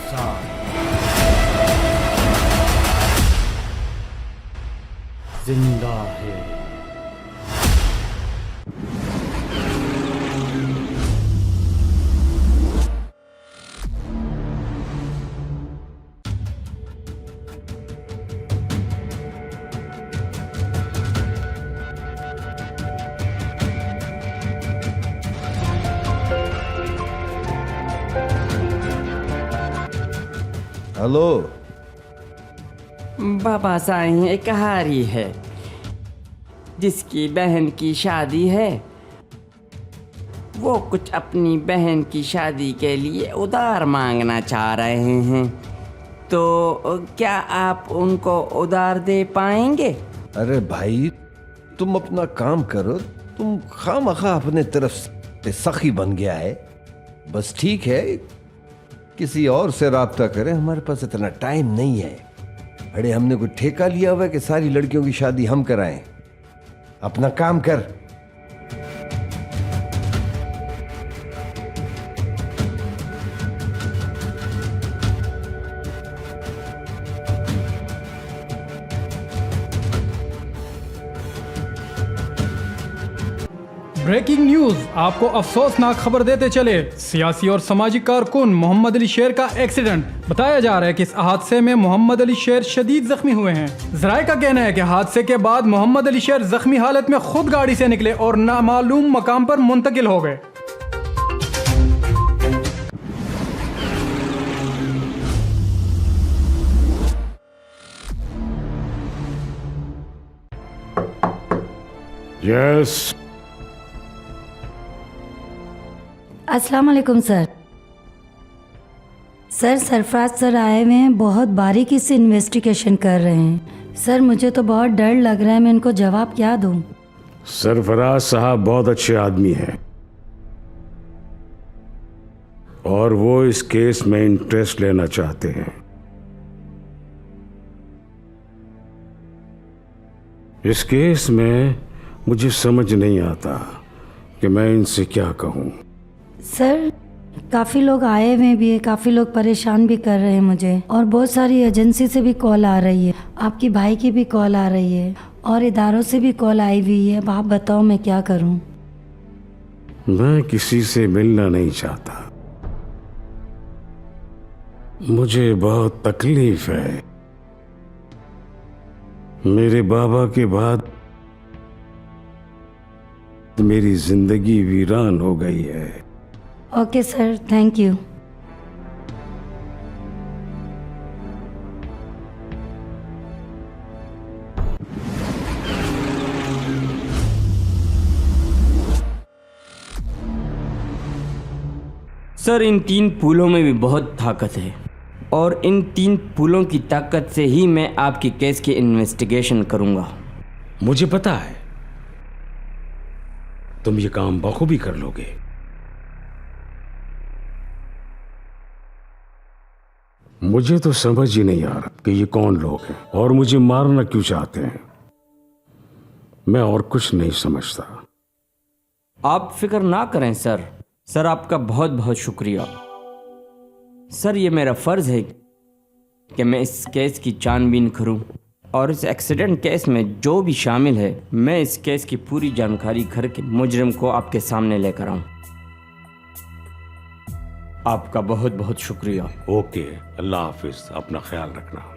साथ जिंदा है। हेलो। बाबा साईं एक हारी है जिसकी बहन की शादी है। वो कुछ अपनी बहन की शादी के लिए उधार मांगना चाह रहे हैं, तो क्या आप उनको उधार दे पाएंगे? अरे भाई, तुम अपना काम करो। तुम खामखा अपने तरफ से सखी बन गया है। बस ठीक है, किसी और से राब्ता करें, हमारे पास इतना टाइम नहीं है। अरे हमने कोई ठेका लिया हुआ है कि सारी लड़कियों की शादी हम कराएं? अपना काम कर। ब्रेकिंग न्यूज, आपको अफसोसनाक खबर देते चले। सियासी और सामाजिक कारकुन मोहम्मद अली शेर का एक्सीडेंट। बताया जा रहा है कि इस हादसे में मोहम्मद अली शेर शदीद जख्मी हुए हैं। जराये का कहना है कि हादसे के बाद मोहम्मद अली शेर जख्मी हालत में खुद गाड़ी से निकले और नामालूम मकाम पर मुंतकिल हो गए। यस। अस्सलाम वालेकुम सर। सरफराज सर आए हुए हैं, बहुत बारीकी से इन्वेस्टिगेशन कर रहे हैं। सर मुझे तो बहुत डर लग रहा है, मैं इनको जवाब क्या दूं? सरफराज साहब बहुत अच्छे आदमी हैं और वो इस केस में इंटरेस्ट लेना चाहते हैं। इस केस में मुझे समझ नहीं आता कि मैं इनसे क्या कहूं। सर काफ़ी लोग आए हुए भी है, काफ़ी लोग परेशान भी कर रहे हैं मुझे, और बहुत सारी एजेंसी से भी कॉल आ रही है, आपकी भाई की भी कॉल आ रही है और इदारों से भी कॉल आई हुई है। अब आप बताओ मैं क्या करूं? मैं किसी से मिलना नहीं चाहता। मुझे बहुत तकलीफ है। मेरे बाबा के बाद मेरी जिंदगी वीरान हो गई है। Okay sir, thank you. Sir इन 3 पुलों में भी बहुत ताकत है और इन 3 पुलों की ताकत से ही मैं आपकी केस की इन्वेस्टिगेशन करूंगा। मुझे पता है तुम ये काम बखूबी कर लोगे। मुझे तो समझ ही नहीं आ रहा कि ये कौन लोग हैं और मुझे मारना क्यों चाहते हैं। मैं और कुछ नहीं समझता। आप फिक्र ना करें सर। सर आपका बहुत बहुत शुक्रिया। सर ये मेरा फ़र्ज़ है कि मैं इस केस की छानबीन करूं और इस एक्सीडेंट केस में जो भी शामिल है, मैं इस केस की पूरी जानकारी करके मुजरिम को आपके सामने लेकर आऊं। आपका बहुत बहुत शुक्रिया। ओके, अल्लाह हाफिज, अपना ख्याल रखना।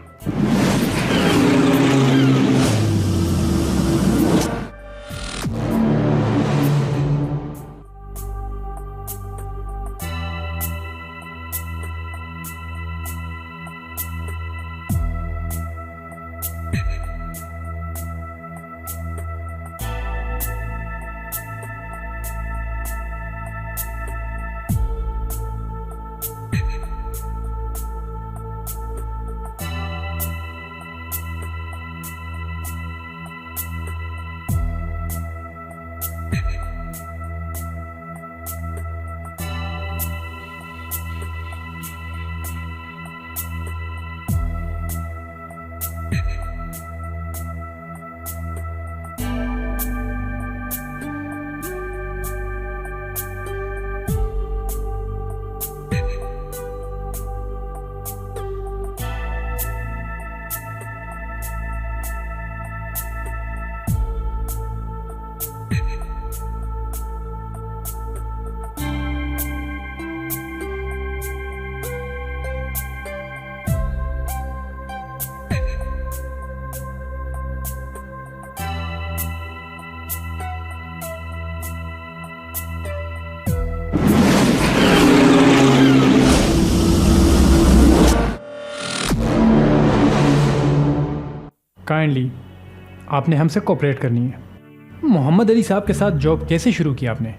काइंडली आपने हमसे कोऑपरेट करनी है। मोहम्मद अली साहब के साथ जॉब कैसे शुरू की आपने?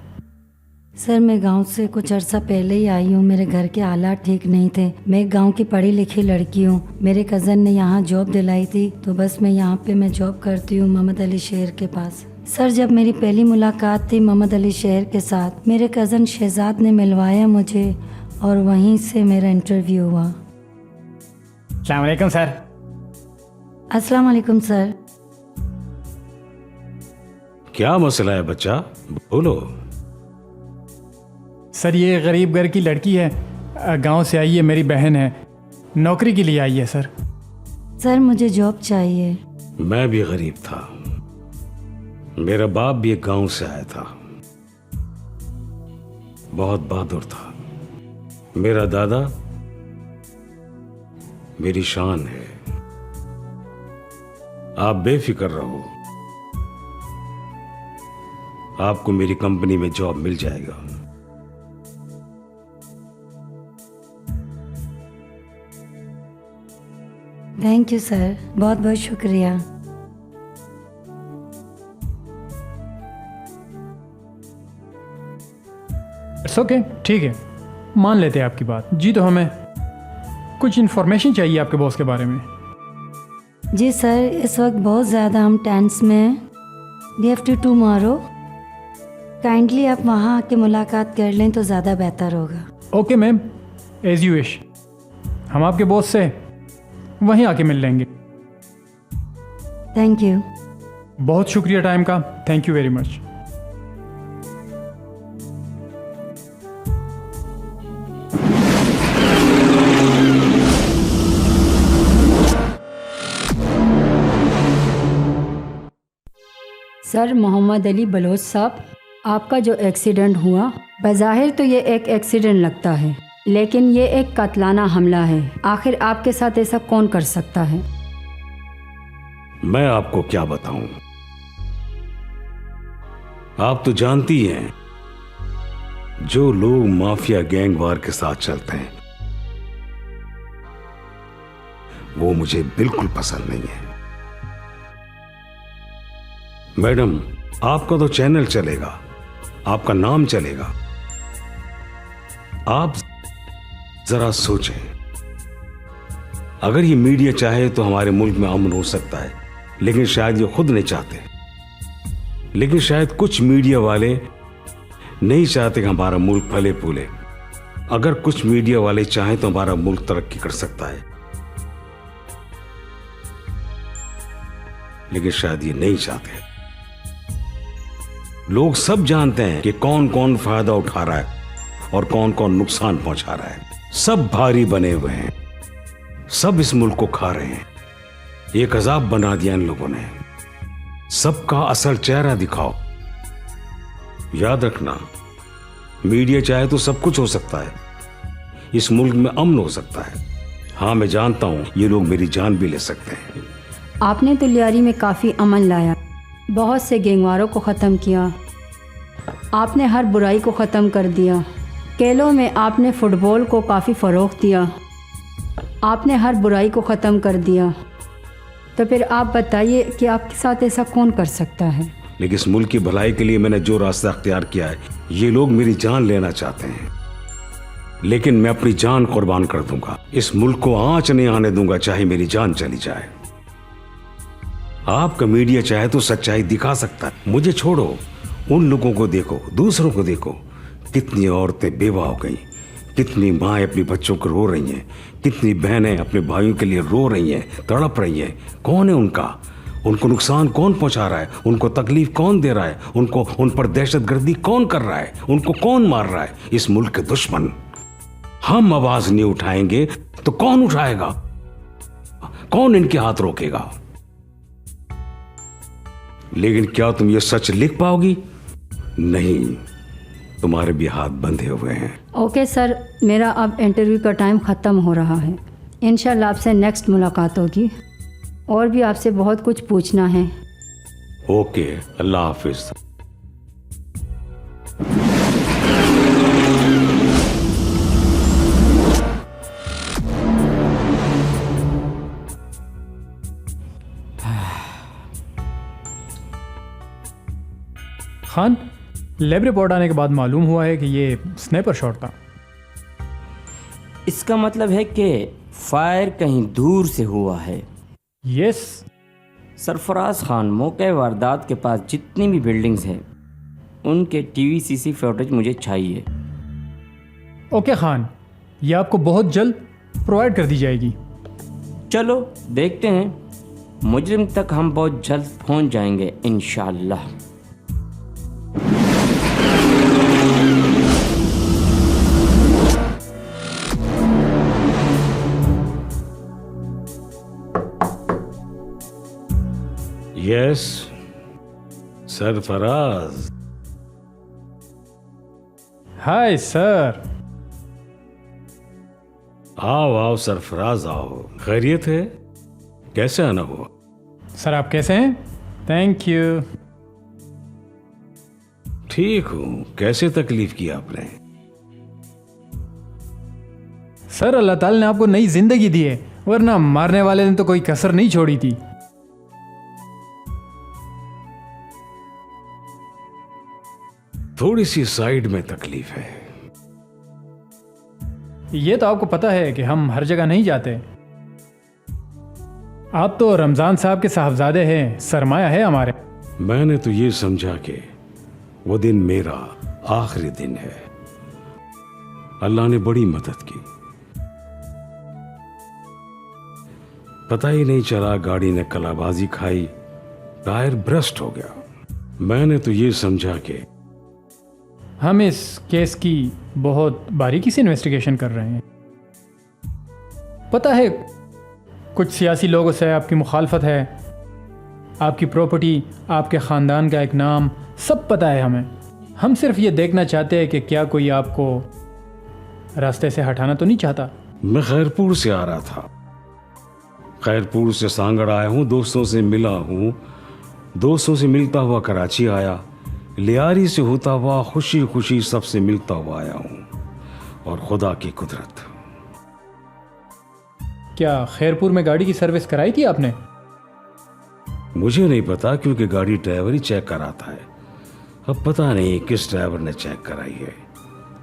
सर मैं गांव से कुछ अर्सा पहले ही आई हूँ। मेरे घर के हालात ठीक नहीं थे। मैं एक गांव की पढ़ी लिखी लड़की हूँ। मेरे कज़न ने यहाँ जॉब दिलाई थी तो बस मैं यहाँ पे मैं जॉब करती हूँ मोहम्मद अली शेर के पास। सर जब मेरी पहली मुलाकात थी मोहम्मद अली शेर के साथ, मेरे कज़न शहजाद ने मिलवाया मुझे और वहीं से मेरा इंटरव्यू हुआ। अस्सलाम वालेकुम सर। अस्सलाम वालेकुम सर। क्या मसला है बच्चा, बोलो। सर ये गरीब घर की लड़की है, गांव से आई है, मेरी बहन है, नौकरी के लिए आई है सर। सर मुझे जॉब चाहिए। मैं भी गरीब था, मेरा बाप भी एक गांव से आया था, बहुत बहादुर था। मेरा दादा मेरी शान है। आप बेफिक्र रहो, आपको मेरी कंपनी में जॉब मिल जाएगा। थैंक यू सर, बहुत बहुत शुक्रिया। इट्स ओके, ठीक है, मान लेते हैं आपकी बात। जी तो हमें कुछ इन्फॉर्मेशन चाहिए आपके बॉस के बारे में। जी सर, इस वक्त बहुत ज़्यादा हम टेंस में हैं। We have to tomorrow. Kindly आप वहाँ आके मुलाकात कर लें तो ज़्यादा बेहतर होगा। Okay ma'am, as you wish. हम आपके बॉस से वहीं आके मिल लेंगे। Thank you. बहुत शुक्रिया टाइम का, thank you very much. Sir Mohammad Ali Baloch साहब, आपका जो एक्सीडेंट हुआ, बज़ाहिर तो ये एक एक्सीडेंट लगता है, लेकिन ये एक कातलाना हमला है। आखिर आपके साथ ऐसा कौन कर सकता है? मैं आपको क्या बताऊं, आप तो जानती हैं जो लोग माफिया गैंगवार के साथ चलते हैं वो मुझे बिल्कुल पसंद नहीं है। मैडम, आपका तो चैनल चलेगा, आपका नाम चलेगा। आप जरा सोचें, अगर ये मीडिया चाहे तो हमारे मुल्क में अमन हो सकता है, लेकिन शायद ये खुद नहीं चाहते। लेकिन शायद कुछ मीडिया वाले नहीं चाहते कि हमारा मुल्क फले फूले। अगर कुछ मीडिया वाले चाहें तो हमारा मुल्क तरक्की कर सकता है, लेकिन शायद ये नहीं चाहते। लोग सब जानते हैं कि कौन कौन फायदा उठा रहा है और कौन कौन नुकसान पहुंचा रहा है। सब भारी बने हुए हैं, सब इस मुल्क को खा रहे हैं। एक अजाब बना दिया इन लोगों ने। सबका असल चेहरा दिखाओ। याद रखना, मीडिया चाहे तो सब कुछ हो सकता है, इस मुल्क में अमन हो सकता है। हाँ, मैं जानता हूं ये लोग मेरी जान भी ले सकते हैं। आपने तो लियारी में काफ़ी अमन लाया, बहुत से गैंगवारों को ख़त्म किया, आपने हर बुराई को ख़त्म कर दिया। केलों में आपने फ़ुटबॉल को काफ़ी फ़रोग़ दिया, आपने हर बुराई को ख़त्म कर दिया। तो फिर आप बताइए कि आपके साथ ऐसा कौन कर सकता है? लेकिन इस मुल्क की भलाई के लिए मैंने जो रास्ता अख्तियार किया है, ये लोग मेरी जान लेना चाहते हैं, लेकिन मैं अपनी जान कुर्बान कर दूंगा। इस मुल्क को आंच नहीं आने दूंगा, चाहे मेरी जान चली जाए। आपका मीडिया चाहे तो सच्चाई दिखा सकता है। मुझे छोड़ो, उन लोगों को देखो, दूसरों को देखो। कितनी औरतें बेवा हो गई, कितनी माएँ अपने बच्चों को रो रही हैं, कितनी बहनें अपने भाइयों के लिए रो रही हैं, तड़प रही हैं। कौन है उनका? उनको नुकसान कौन पहुंचा रहा है? उनको तकलीफ कौन दे रहा है? उनको उन पर दहशतगर्दी कौन कर रहा है? उनको कौन मार रहा है? इस मुल्क के दुश्मन। हम आवाज नहीं उठाएंगे तो कौन उठाएगा? कौन इनके हाथ रोकेगा? लेकिन क्या तुम ये सच लिख पाओगी? नहीं, तुम्हारे भी हाथ बंधे हुए हैं। ओके सर, मेरा अब इंटरव्यू का टाइम ख़त्म हो रहा है। इंशाल्लाह आपसे नेक्स्ट मुलाकात होगी, और भी आपसे बहुत कुछ पूछना है। ओके, अल्लाह हाफिज। खान, लैब रिपोर्ट आने के बाद मालूम हुआ है कि ये स्नाइपर शॉट था। इसका मतलब है कि फायर कहीं दूर से हुआ है। यस। सरफराज खान, मौके वारदात के पास जितनी भी बिल्डिंग्स हैं उनके टीवीसीसी फुटेज मुझे चाहिए। ओके खान, ये आपको बहुत जल्द प्रोवाइड कर दी जाएगी। चलो देखते हैं, मुजरिम तक हम बहुत जल्द पहुंच जाएंगे इंशाअल्लाह। यस सरफराज। Hi sir. आओ आओ सरफराज आओ, खैरियत है? कैसे आना हुआ? सर आप कैसे हैं? Thank you. ठीक हूँ। कैसे तकलीफ की आपने? सर अल्लाह ताला ने आपको नई जिंदगी दी है, वरना मारने वाले ने तो कोई कसर नहीं छोड़ी थी। थोड़ी सी साइड में तकलीफ है। ये तो आपको पता है कि हम हर जगह नहीं जाते। आप तो रमज़ान साहब के साहबजादे हैं, सरमाया है हमारे। मैंने तो ये समझा कि वो दिन मेरा आखिरी दिन है। अल्लाह ने बड़ी मदद की, पता ही नहीं चला गाड़ी ने कलाबाजी खाई, टायर ब्रस्ट हो गया। मैंने तो ये समझा कि हम इस केस की बहुत बारीकी से इन्वेस्टिगेशन कर रहे हैं। पता है कुछ सियासी लोगों से आपकी मुखालफत है, आपकी प्रॉपर्टी, आपके ख़ानदान का एक नाम, सब पता है हमें। हम सिर्फ ये देखना चाहते हैं कि क्या कोई आपको रास्ते से हटाना तो नहीं चाहता। मैं खैरपुर से आ रहा था, खैरपुर से सांगड़ आया हूँ, दोस्तों से मिला हूँ, दोस्तों से मिलता हुआ कराची आया, लियारी से होता हुआ खुशी खुशी सबसे मिलता हुआ आया हूँ। और खुदा की कुदरत। क्या खैरपुर में गाड़ी की सर्विस कराई थी आपने? मुझे नहीं पता, क्योंकि गाड़ी ड्राइवर ही चेक कराता है। अब पता नहीं किस ड्राइवर ने चेक कराई है।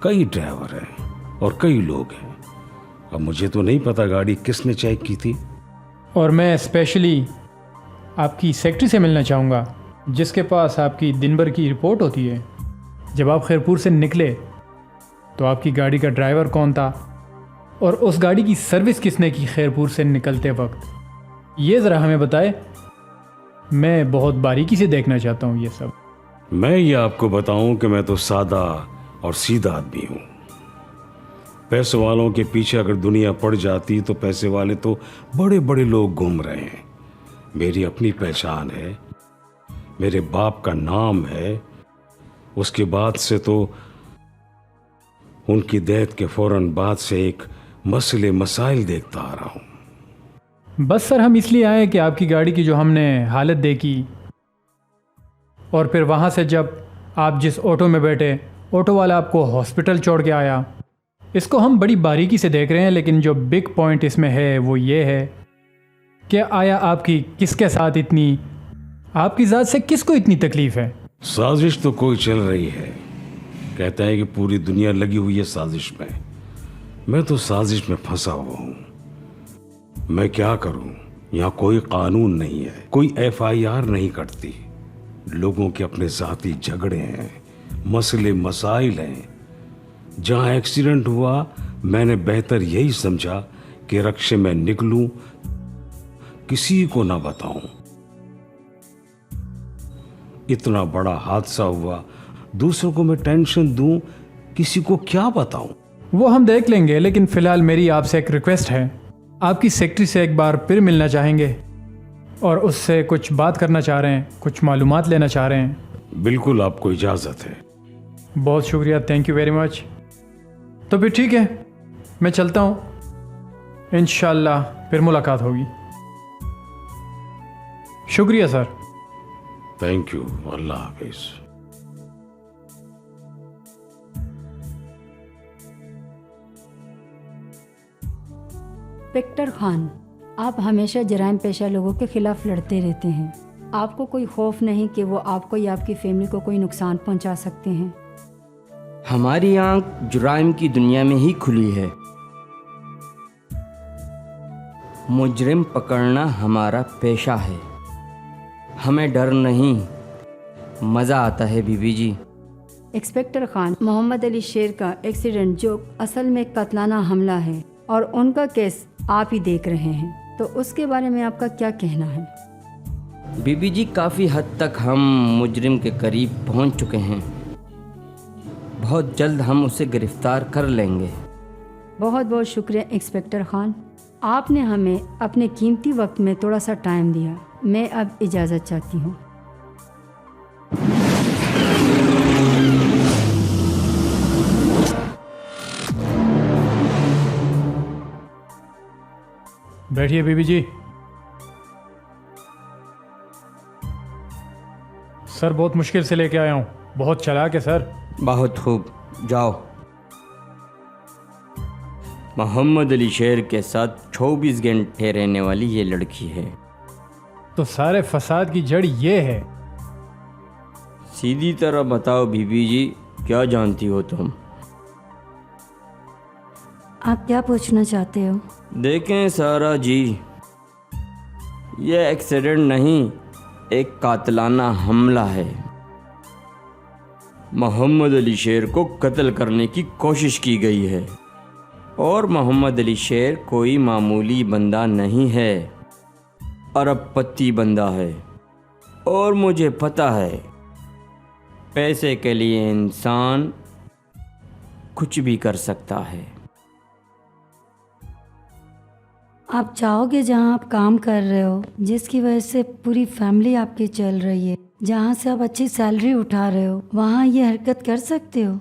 कई ड्राइवर हैं और कई लोग हैं, अब मुझे तो नहीं पता गाड़ी किसने चेक की थी। और मैं स्पेशली आपकी सेक्रेटरी से मिलना चाहूँगा, जिसके पास आपकी दिन भर की रिपोर्ट होती है। जब आप खैरपुर से निकले तो आपकी गाड़ी का ड्राइवर कौन था और उस गाड़ी की सर्विस किसने की खैरपुर से निकलते वक्त, ये ज़रा हमें बताए। मैं बहुत बारीकी से देखना चाहता हूँ ये सब। मैं ये आपको बताऊं कि मैं तो सादा और सीधा आदमी हूँ। पैसे वालों के पीछे अगर दुनिया पड़ जाती तो पैसे वाले तो बड़े बड़े लोग घूम रहे हैं। मेरी अपनी पहचान है, मेरे बाप का नाम है। उसके बाद से तो उनकी डेथ के फौरन बाद से एक मसले मसाइल देखता आ रहा हूँ। बस सर हम इसलिए आए कि आपकी गाड़ी की जो हमने हालत देखी और फिर वहाँ से जब आप जिस ऑटो में बैठे, ऑटो वाला आपको हॉस्पिटल छोड़ के आया, इसको हम बड़ी बारीकी से देख रहे हैं। लेकिन जो बिग पॉइंट इसमें है वो ये है कि आया आपकी किसके साथ इतनी, आपकी ज़ात से किसको इतनी तकलीफ़ है? साजिश तो कोई चल रही है, कहते हैं कि पूरी दुनिया लगी हुई है साजिश में। मैं तो साजिश में फंसा हुआ हूँ। मैं क्या करूँ? यहाँ कोई कानून नहीं है, कोई FIR नहीं कटती। लोगों के अपने ज़ाती झगड़े हैं, मसले मसाइल हैं। जहाँ एक्सीडेंट हुआ मैंने बेहतर यही समझा कि रक्षे में निकलूं, किसी को ना बताऊं। इतना बड़ा हादसा हुआ, दूसरों को मैं टेंशन दूं, किसी को क्या बताऊं? वो हम देख लेंगे, लेकिन फ़िलहाल मेरी आपसे एक रिक्वेस्ट है। आपकी सेक्रेटरी से एक बार फिर मिलना चाहेंगे और उससे कुछ बात करना चाह रहे हैं, कुछ मालूमात लेना चाह रहे हैं। बिल्कुल, आपको इजाज़त है। बहुत शुक्रिया, थैंक यू वेरी मच। तो फिर ठीक है, मैं चलता हूँ, इंशाल्लाह फिर मुलाकात होगी। शुक्रिया sir. Thank you, Allah Hafiz. Inspector Khan, आप हमेशा जराइम पेशा लोगों के खिलाफ लड़ते रहते हैं। आपको कोई खौफ नहीं कि वो आपको या आपकी फैमिली को कोई नुकसान पहुंचा सकते हैं? हमारी आंख जुराइम की दुनिया में ही खुली है। मुजरिम पकड़ना हमारा पेशा है। हमें डर नहीं, मज़ा आता है बीबी जी। इंस्पेक्टर खान, मोहम्मद अली शेर का एक्सीडेंट जो असल में कत्लाना हमला है और उनका केस आप ही देख रहे हैं, तो उसके बारे में आपका क्या कहना है? बीबी जी, काफ़ी हद तक हम मुजरिम के करीब पहुंच चुके हैं। बहुत जल्द हम उसे गिरफ्तार कर लेंगे। बहुत बहुत शुक्रिया इंस्पेक्टर खान, आपने हमें अपने कीमती वक्त में थोड़ा सा टाइम दिया। मैं अब इजाज़त चाहती हूँ। बैठिए बीबी जी। सर बहुत मुश्किल से लेके आया हूँ, बहुत चालाक है सर। बहुत खूब, जाओ। मोहम्मद अली शेर के साथ 24 घंटे रहने वाली ये लड़की है। तो सारे फसाद की जड़ ये है। सीधी तरह बताओ बीबी जी, क्या जानती हो तुम? आप क्या पूछना चाहते हो? देखें सारा जी, ये एक्सीडेंट नहीं, एक कातलाना हमला है। मोहम्मद अली शेर को कत्ल करने की कोशिश की गई है और मोहम्मद अली शेर कोई मामूली बंदा नहीं है, अरबपति बंदा है। और मुझे पता है, पैसे के लिए इंसान कुछ भी कर सकता है। आप चाहोगे जहाँ आप काम कर रहे हो, जिसकी वजह से पूरी फैमिली आपकी चल रही है, जहाँ से आप अच्छी सैलरी उठा रहे हो, वहाँ ये हरकत कर सकते हो?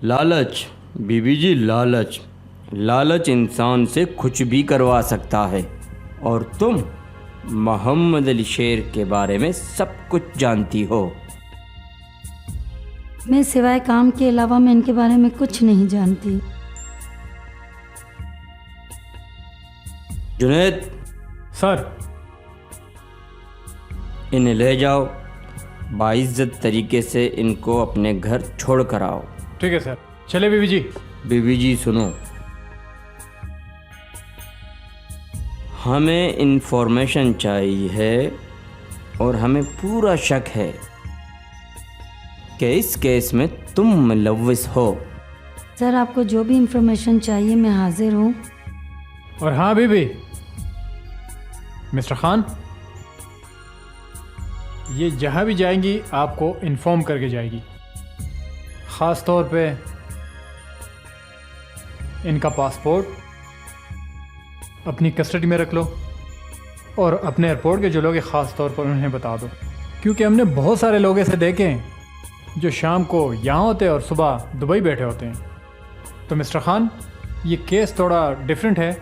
लालच बीबी जी, लालच। लालच इंसान से कुछ भी करवा सकता है। और तुम मोहम्मद अली शेर के बारे में सब कुछ जानती हो। मैं सिवाय काम के अलावा मैं इनके बारे में कुछ नहीं जानती। जुनैद, सर इन्हें ले जाओ, बाइज्जत तरीके से इनको अपने घर छोड़ कर आओ। ठीक है सर। चले बीबी जी। बीबी जी सुनो, हमें इंफॉर्मेशन चाहिए है और हमें पूरा शक है कि इस केस में तुम मुलव्विस हो। सर आपको जो भी इंफॉर्मेशन चाहिए मैं हाजिर हूँ। और हाँ बीबी, मिस्टर खान, ये जहाँ भी जाएंगी आपको इन्फॉर्म करके जाएगी। ख़ास तौर पे इनका पासपोर्ट अपनी कस्टडी में रख लो और अपने एयरपोर्ट के जो लोग हैं ख़ास तौर पर उन्हें बता दो, क्योंकि हमने बहुत सारे लोग ऐसे देखे हैं जो शाम को यहाँ होते हैं और सुबह दुबई बैठे होते हैं। तो मिस्टर खान, ये केस थोड़ा डिफरेंट है,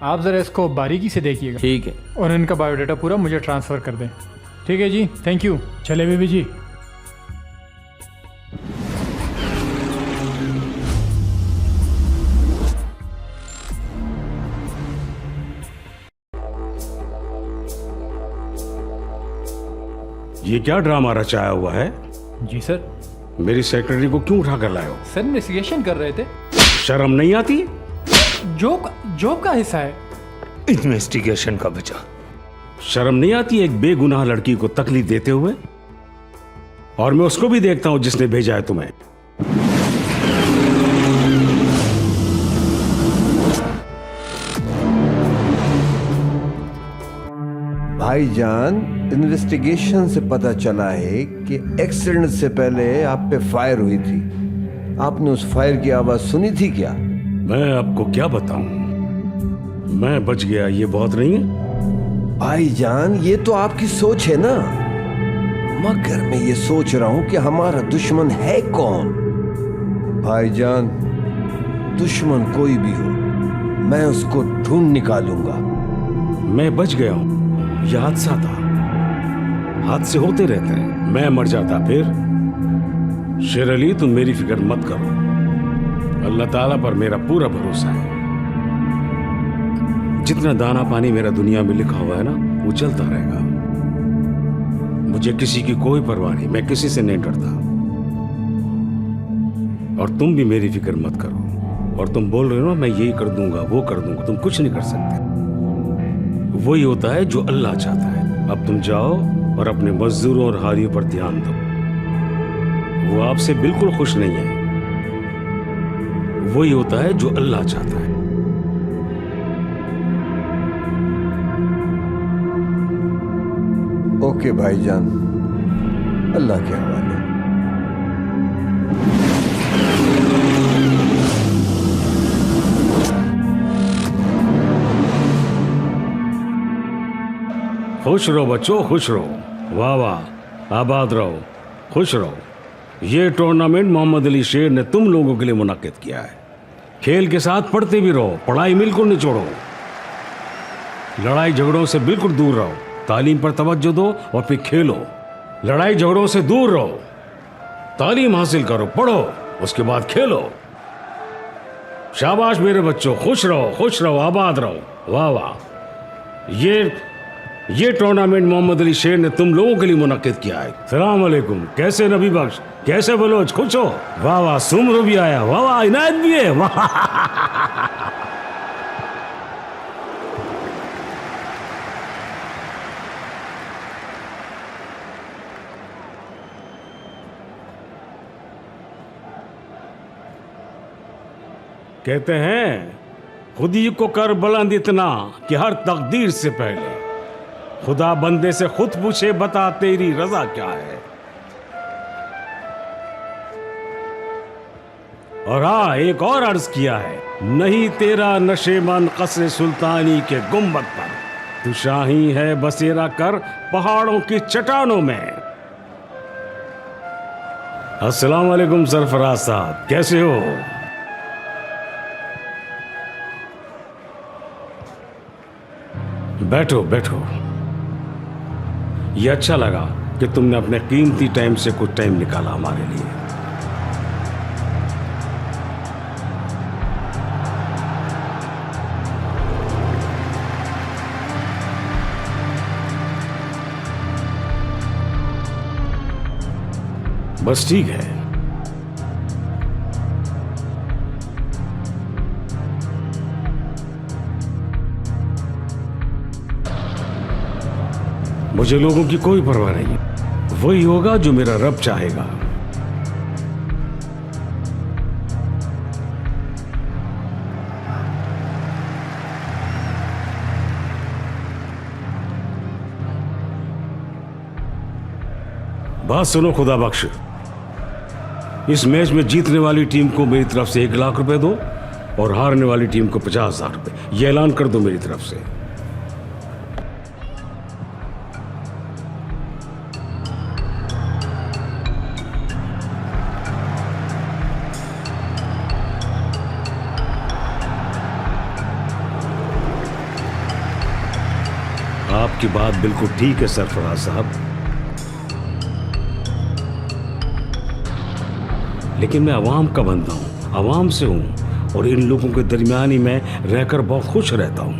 आप ज़रा इसको बारीकी से देखिएगा। ठीक है। और इनका बायोडाटा पूरा मुझे ट्रांसफ़र कर दें। ठीक है जी, थैंक यू। चले बीबी जी। ये क्या ड्रामा रचाया हुआ है? जी सर। मेरी सेक्रेटरी को क्यों उठा कर लाए हो? सर इन्वेस्टिगेशन कर रहे थे। शर्म नहीं आती? जॉब का हिस्सा है। इन्वेस्टिगेशन का बचा। शर्म नहीं आती एक बेगुनाह लड़की को तकलीफ देते हुए? और मैं उसको भी देखता हूं जिसने भेजा है तुम्हें। भाईजान, इन्वेस्टिगेशन से पता चला है कि एक्सीडेंट से पहले आप पे फायर हुई थी। आपने उस फायर की आवाज सुनी थी क्या? मैं आपको क्या बताऊं, मैं बच गया ये बहुत नहीं है। भाईजान, ये तो आपकी सोच है ना, मगर मैं ये सोच रहा हूं कि हमारा दुश्मन है कौन। भाईजान, दुश्मन कोई भी हो, मैं उसको ढूंढ निकालूंगा। मैं बच गया हूं, यह हादसा था। हादसे होते रहते हैं, मैं मर जाता फिर। शेर अली, तुम मेरी फिक्र मत करो, अल्लाह ताला पर मेरा पूरा भरोसा है। जितना दाना पानी मेरा दुनिया में लिखा हुआ है ना, वो चलता रहेगा। मुझे किसी की कोई परवाह नहीं, मैं किसी से नहीं डरता। और तुम भी मेरी फिक्र मत करो। और तुम बोल रहे हो ना मैं यही कर दूंगा वो कर दूंगा, तुम कुछ नहीं कर सकते। वही होता है जो अल्लाह चाहता है। अब तुम जाओ और अपने मजदूरों और हारियों पर ध्यान दो। वो आपसे बिल्कुल खुश नहीं है। वही होता है जो अल्लाह चाहता है। ओके भाईजान, अल्लाह के हवाले। खुश रहो बच्चों, खुश रहो। वाह वाह, आबाद रहो, खुश रहो। ये टूर्नामेंट मोहम्मद अली शेर ने तुम लोगों के लिए मुनाकिद किया है। खेल के साथ पढ़ते भी रहो, पढ़ाई बिल्कुल नहीं छोड़ो। लड़ाई झगड़ों से बिल्कुल दूर रहो। तालीम पर तवज्जो दो और फिर खेलो। लड़ाई झगड़ों से दूर रहो, तालीम हासिल करो, पढ़ो, उसके बाद खेलो। शाबाश मेरे बच्चों, खुश रहो, आबाद रहो। वाह वाह। ये टूर्नामेंट मोहम्मद अली शेर ने तुम लोगों के लिए मुनक्किद किया है। सलाम अलैकुम। कैसे नबी बख्श, कैसे बलोच, खुश हो? वाह वाह। सुमरो भी आया, वाह वाह। इनायत भी है, वाह। कहते हैं खुदी को कर बुलंद इतना कि हर तकदीर से पहले खुदा बंदे से खुद पूछे, बता तेरी रजा क्या है। और हाँ, एक और अर्ज किया है, नहीं तेरा नशेमन कसरे सुल्तानी के गुम्बद पर, तू शाही है बसेरा कर पहाड़ों की चट्टानों में। अस्सलाम वालेकुम सरफराज साहब, कैसे हो? बैठो बैठो। ये अच्छा लगा कि तुमने अपने कीमती टाइम से कुछ टाइम निकाला हमारे लिए। बस ठीक है। मुझे लोगों की कोई परवाह नहीं, वही होगा जो मेरा रब चाहेगा। बात सुनो खुदा बख्श, इस मैच में जीतने वाली टीम को मेरी तरफ से 1 लाख रुपए दो और हारने वाली टीम को 50,000 रुपए। यह ऐलान कर दो मेरी तरफ से। आपकी बात बिल्कुल ठीक है सरफराज साहब, लेकिन मैं अवाम का बंदा हूं, अवाम से हूं और इन लोगों के दरमियान ही मैं रहकर बहुत खुश रहता हूं।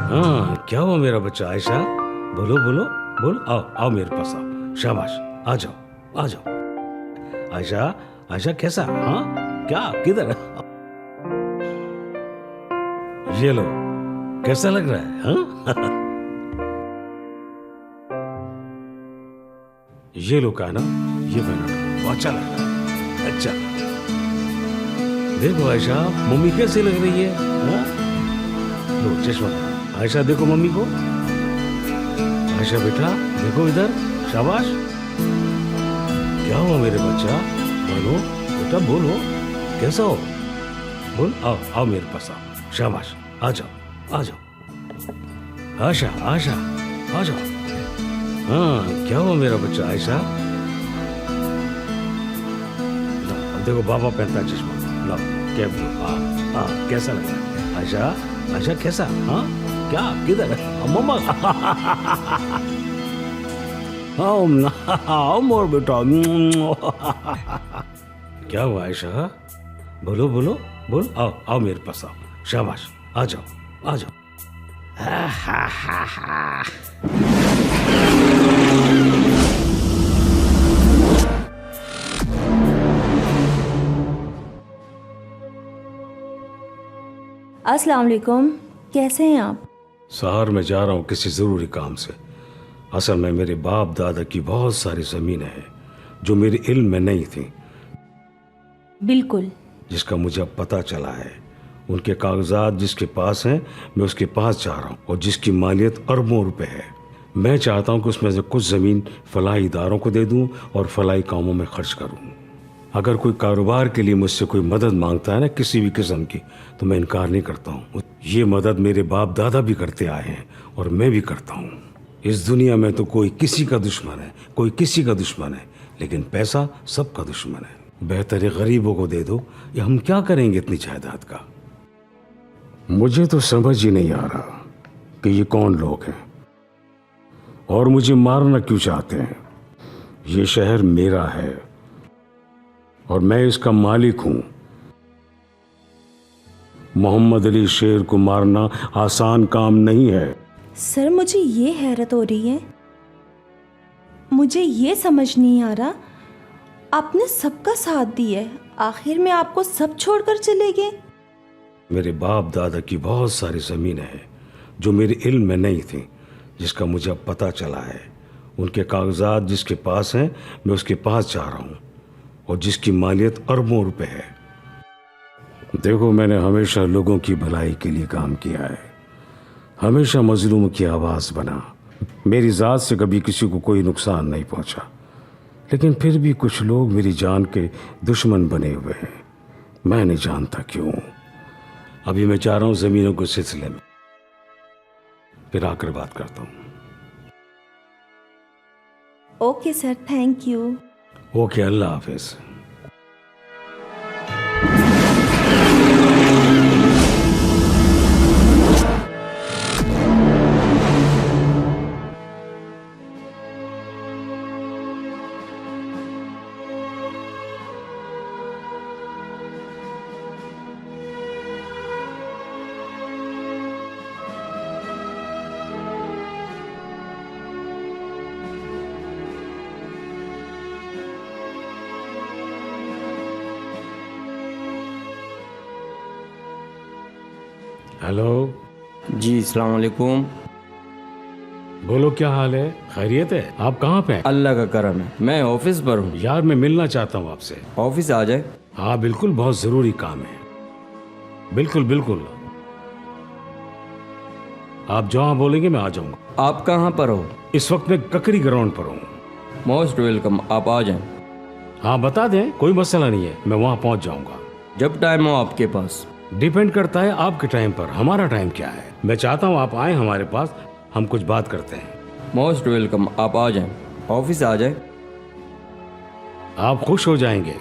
हाँ, क्या हुआ मेरा बच्चा आयशा? बोलो बोलो बोलो। आओ आओ मेरे पास आओ। शाबाश, आ जाओ आ जाओ। आयशा आयशा कैसा? हाँ क्या, किधर? ये लो, कैसा लग रहा है? हाँ? ये लो का ना, ये पहना, वो अच्छा लग रहा है। अच्छा देखो आयशा, मम्मी कैसी लग रही है? हाँ? लो चश्मा। आयशा देखो मम्मी को। आयशा बेटा देखो इधर। शाबाश। क्या हुआ मेरे बच्चा? बोलो बेटा बोलो, कैसा हो? बोल। आओ आओ मेरे पास आओ। शाबाश, आ जाओ आ जाओ। आयशा आयशा आ जाओ। हाँ क्या हुआ मेरा बच्चा? आयशा देखो बाबा पहनता है चश्मा, लो क्या हाँ कैसा लगा? आशा आशा कैसा? हाँ क्या किधर मम्मा? हाँ मोर बेटा। क्या हुआ आयशा? बोलो बोलो बोलो। आओ आओ मेरे पास आओ, शाबाश, आ जाओ आ जाओ। अस्सलाम वालेकुम, कैसे हैं आप? शहर में जा रहा हूँ किसी ज़रूरी काम से। असल में मेरे बाप दादा की बहुत सारी ज़मीनें हैं जो मेरे इल्म में नहीं थी, बिल्कुल। जिसका मुझे अब पता चला है। उनके कागजात जिसके पास हैं मैं उसके पास जा रहा हूँ, और जिसकी मालियत अरबों रुपए है। मैं चाहता हूँ कि उसमें से कुछ ज़मीन फलाही इदारों को दे दूँ और फलाही कामों में खर्च करूँ। अगर कोई कारोबार के लिए मुझसे कोई मदद मांगता है ना किसी भी किस्म की, तो मैं इनकार नहीं करता हूँ। ये मदद मेरे बाप दादा भी करते आए हैं और मैं भी करता हूँ। इस दुनिया में तो कोई किसी का दुश्मन है, कोई किसी का दुश्मन है, लेकिन पैसा सबका दुश्मन है। बेहतर है गरीबों को दे दो, या हम क्या करेंगे इतनी जायदाद का? मुझे तो समझ ही नहीं आ रहा कि ये कौन लोग हैं और मुझे मारना क्यों चाहते हैं। ये शहर मेरा है और मैं इसका मालिक हूं। मोहम्मद अली शेर को मारना आसान काम नहीं है। सर मुझे ये हैरत हो रही है, मुझे ये समझ नहीं आ रहा, आपने सबका साथ दिया है, आखिर में आपको सब छोड़कर चले गए। मेरे बाप दादा की बहुत सारी ज़मीनें हैं जो मेरे इल्म में नहीं थी, जिसका मुझे अब पता चला है। उनके कागजात जिसके पास हैं मैं उसके पास जा रहा हूँ, और जिसकी मालियत अरबों रुपए है। देखो, मैंने हमेशा लोगों की भलाई के लिए काम किया है, हमेशा मजलूम की आवाज़ बना। मेरी ज़ात से कभी किसी को कोई नुकसान नहीं पहुंचा, लेकिन फिर भी कुछ लोग मेरी जान के दुश्मन बने हुए हैं। मैं नहीं जानता क्यों। अभी मैं चाह रहा हूँ ज़मीनों के सिलसिले में, फिर आकर बात करता हूँ। Okay sir, thank you. Okay, अल्लाह हाफिज। हेलो जी अस्सलाम वालेकुम। बोलो, क्या हाल है? खैरियत है? आप कहाँ पे हैं? अल्लाह का करम है, मैं ऑफिस पर हूँ। यार, मैं मिलना चाहता हूँ आपसे। ऑफिस आ जाए। हाँ बिल्कुल, बहुत ज़रूरी काम है। बिल्कुल बिल्कुल, आप जहाँ बोलेंगे मैं आ जाऊँगा। आप कहाँ पर हो? इस वक्त मैं ककरी ग्राउंड पर हूँ। मोस्ट वेलकम, आप आ जाएं। हाँ बता दें, कोई मसला नहीं है, मैं वहाँ पहुँच जाऊँगा। जब टाइम हो आपके पास। डिपेंड करता है आपके टाइम पर, हमारा टाइम क्या है। मैं चाहता हूँ आप आए हमारे पास, हम कुछ बात करते हैं। मोस्ट वेलकम, आप आ जाएं, ऑफिस आ जाए। आप खुश हो जाएंगे।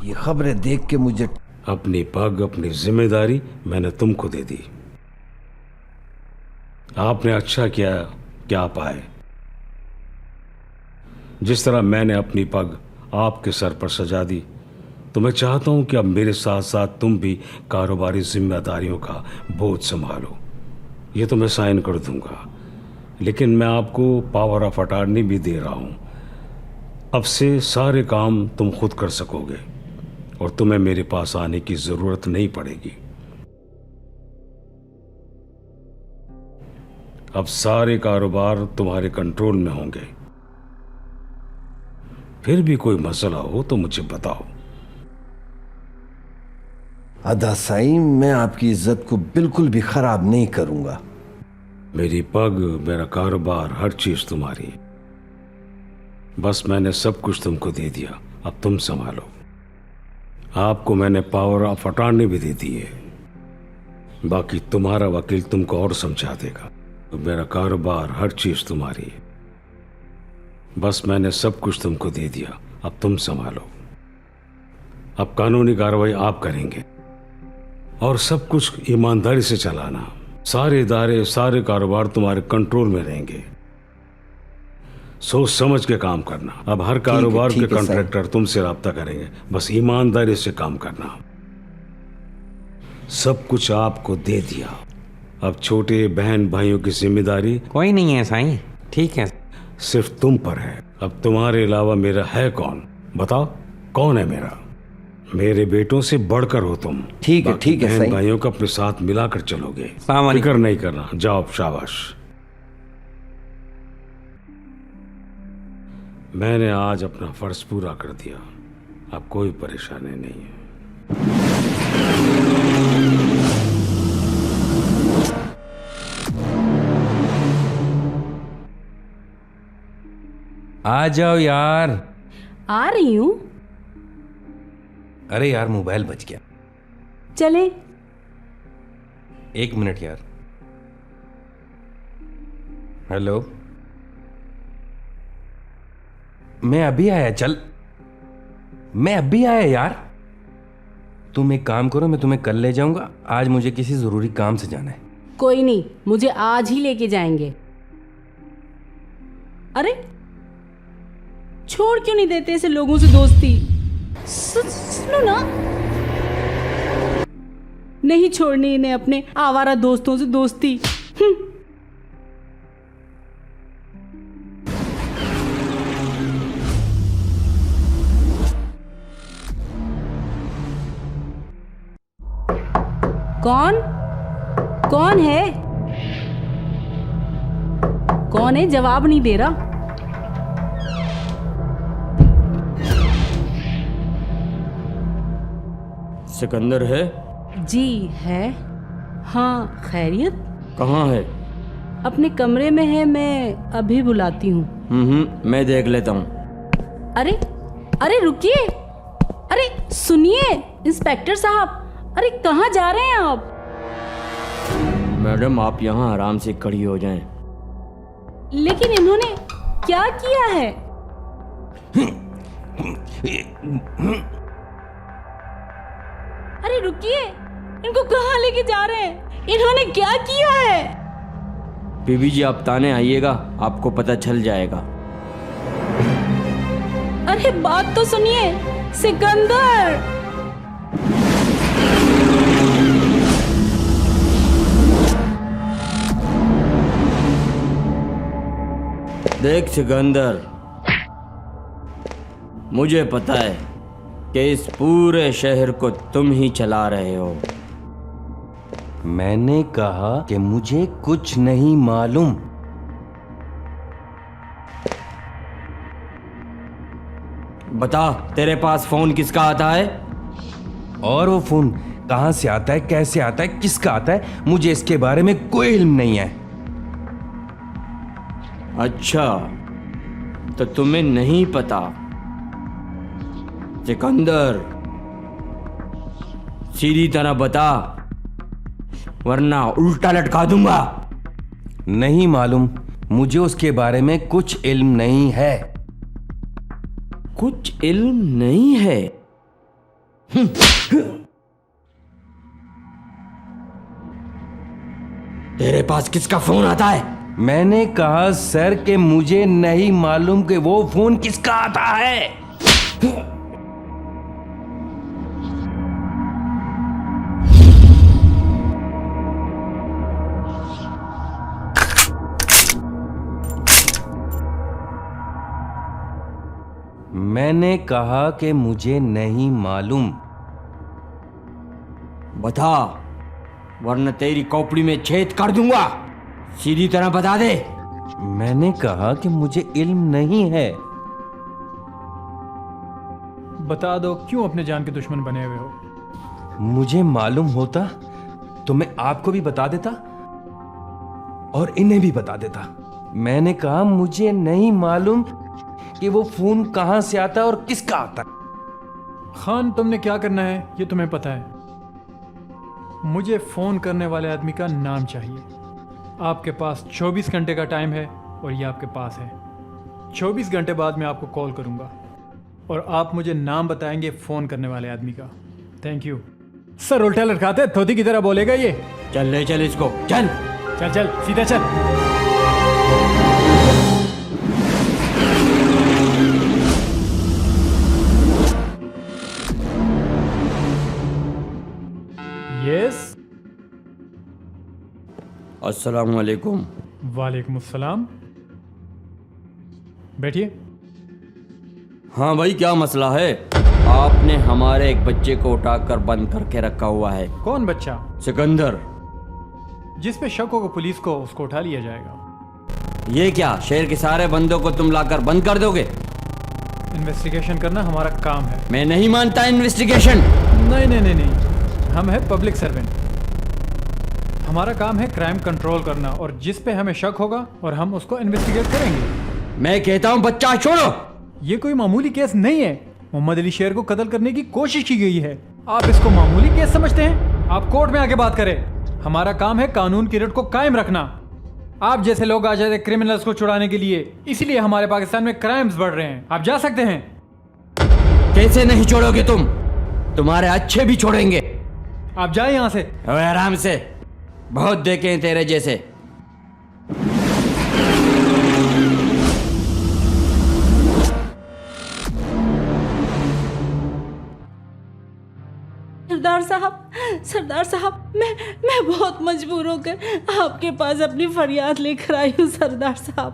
ये खबरें देख के मुझे अपनी पग, अपनी जिम्मेदारी मैंने तुमको दे दी। आपने अच्छा किया कि आप आए। जिस तरह मैंने अपनी पग आपके सर पर सजा दी, तो मैं चाहता हूं कि अब मेरे साथ साथ तुम भी कारोबारी जिम्मेदारियों का बोझ संभालो। ये तो मैं साइन कर दूंगा, लेकिन मैं आपको पावर ऑफ अटॉर्नी भी दे रहा हूं। अब से सारे काम तुम खुद कर सकोगे और तुम्हें मेरे पास आने की जरूरत नहीं पड़ेगी। अब सारे कारोबार तुम्हारे कंट्रोल में होंगे। फिर भी कोई मसला हो तो मुझे बताओ। अदा साईं, मैं आपकी इज्जत को बिल्कुल भी खराब नहीं करूंगा। मेरी पग, मेरा कारोबार, हर चीज तुम्हारी है। बस मैंने सब कुछ तुमको दे दिया, अब तुम संभालो। आपको मैंने पावर ऑफ अटॉर्नी भी दे दी है, बाकी तुम्हारा वकील तुमको और समझा देगा। तो मेरा कारोबार, हर चीज तुम्हारी है। बस मैंने सब कुछ तुमको दे दिया, अब तुम संभालो। अब कानूनी कार्रवाई आप करेंगे और सब कुछ ईमानदारी से चलाना। सारे इदारे, सारे कारोबार तुम्हारे कंट्रोल में रहेंगे। सोच समझ के काम करना। अब हर कारोबार के कॉन्ट्रैक्टर तुमसे राब्ता करेंगे, बस ईमानदारी से काम करना। सब कुछ आपको दे दिया, अब छोटे बहन भाइयों की जिम्मेदारी कोई नहीं है साईं, ठीक है। सिर्फ तुम पर है। अब तुम्हारे अलावा मेरा है कौन? बताओ, कौन है मेरा? मेरे बेटों से बढ़कर हो तुम। ठीक है बहन साईं। भाइयों को अपने साथ मिलाकर चलोगे। सलाम अलैकुम। फिक्र नहीं करना, जाओ, शाबाश। मैंने आज अपना फर्ज पूरा कर दिया, अब कोई परेशानी नहीं है। आ जाओ यार। आ रही हूँ। अरे यार, मोबाइल बच गया। चले। 1 मिनट यार। हेलो, मैं अभी आया। चल, मैं अभी आया यार। तुम एक काम करो, मैं तुम्हें कल ले जाऊंगा। आज मुझे किसी जरूरी काम से जाना है। कोई नहीं, मुझे आज ही लेके जाएंगे। अरे छोड़ क्यों नहीं देते ऐसे लोगों से दोस्ती? सुनो ना, नहीं छोड़नी इन्हें अपने आवारा दोस्तों से दोस्ती। कौन कौन है? कौन है? जवाब नहीं दे रहा। सिकंदर है? जी है। हाँ, खैरियत? कहाँ है? अपने कमरे में है, मैं अभी बुलाती हूँ। मैं देख लेता हूँ। अरे अरे रुकिए, अरे सुनिए इंस्पेक्टर साहब, अरे कहाँ जा रहे हैं आप? मैडम, आप यहाँ आराम से खड़ी हो जाएं। लेकिन इन्होंने क्या किया है? अरे रुकिए, इनको कहाँ लेके जा रहे हैं? इन्होंने क्या किया है? बीबी जी, आप थाने आइएगा, आपको पता चल जाएगा। अरे बात तो सुनिए सिकंदर। देख सिकंदर, मुझे पता है कि इस पूरे शहर को तुम ही चला रहे हो। मैंने कहा कि मुझे कुछ नहीं मालूम। बता, तेरे पास फोन किसका आता है? और वो फोन कहां से आता है, कैसे आता है, किसका आता है, मुझे इसके बारे में कोई इल्म नहीं है। अच्छा, तो तुम्हें नहीं पता? सिकंदर, सीधी तरह बता, वरना उल्टा लटका दूंगा। नहीं मालूम, मुझे उसके बारे में कुछ इल्म नहीं है। कुछ इल्म नहीं है? तेरे पास किसका फोन आता है? मैंने कहा सर कि मुझे नहीं मालूम कि वो फोन किसका आता है। मैंने कहा कि मुझे नहीं मालूम। बता, वरना तेरी खोपड़ी में छेद कर दूंगा। सीधी तरह बता दे। मैंने कहा कि मुझे इल्म नहीं है। बता दो, क्यों अपने जान के दुश्मन बने हुए हो? मुझे मालूम होता तो मैं आपको भी बता देता। और इन्हें भी बता देता। मैंने कहा मुझे नहीं मालूम कि वो फोन कहां से आता है और किसका आता है। खान, तुमने क्या करना है ये तुम्हें पता है। मुझे फोन करने वाले आदमी का नाम चाहिए। आपके पास 24 घंटे का टाइम है और ये आपके पास है। 24 घंटे बाद मैं आपको कॉल करूंगा और आप मुझे नाम बताएंगे फ़ोन करने वाले आदमी का। Thank you sir. उल्टा लटकाते थोड़ी की तरह बोलेगा ये। चल ले चल इसको, चल। चल चल सीधा चल। यस। अस्सलाम वालेकुम। वालेकुम अस्सलाम। बैठिए। हाँ भाई, क्या मसला है? आपने हमारे एक बच्चे को उठाकर बंद करके रखा हुआ है। कौन बच्चा? सिकंदर। जिस पे शक होगा पुलिस को, उसको उठा लिया जाएगा। ये क्या, शहर के सारे बंदों को तुम लाकर बंद कर दोगे? इन्वेस्टिगेशन करना हमारा काम है। मैं नहीं मानता इन्वेस्टिगेशन। नहीं नहीं नहीं नहीं, हम है पब्लिक सर्वेंट। हमारा काम है क्राइम कंट्रोल करना और जिस पे हमें शक होगा और हम उसको इन्वेस्टिगेट करेंगे। मैं कहता हूँ बच्चा छोड़ो। ये कोई मामूली केस नहीं है। मोहम्मद अली शेर को कत्ल करने की कोशिश की गई है। आप इसको मामूली केस समझते हैं? आप कोर्ट में आके बात करें। हमारा काम है कानून की रट को कायम रखना। आप जैसे लोग आ जाते क्रिमिनल्स को छुड़ाने के लिए, इसलिए हमारे पाकिस्तान में क्राइम्स बढ़ रहे हैं। आप जा सकते हैं। कैसे नहीं छोड़ोगे तुम? तुम्हारे अच्छे भी छोड़ेंगे। आप जाए यहाँ से। ओए आराम से, बहुत देखे हैं तेरे जैसे। सरदार साहब, मैं बहुत मजबूर होकर आपके पास अपनी फरियाद लेकर आई हूँ सरदार साहब।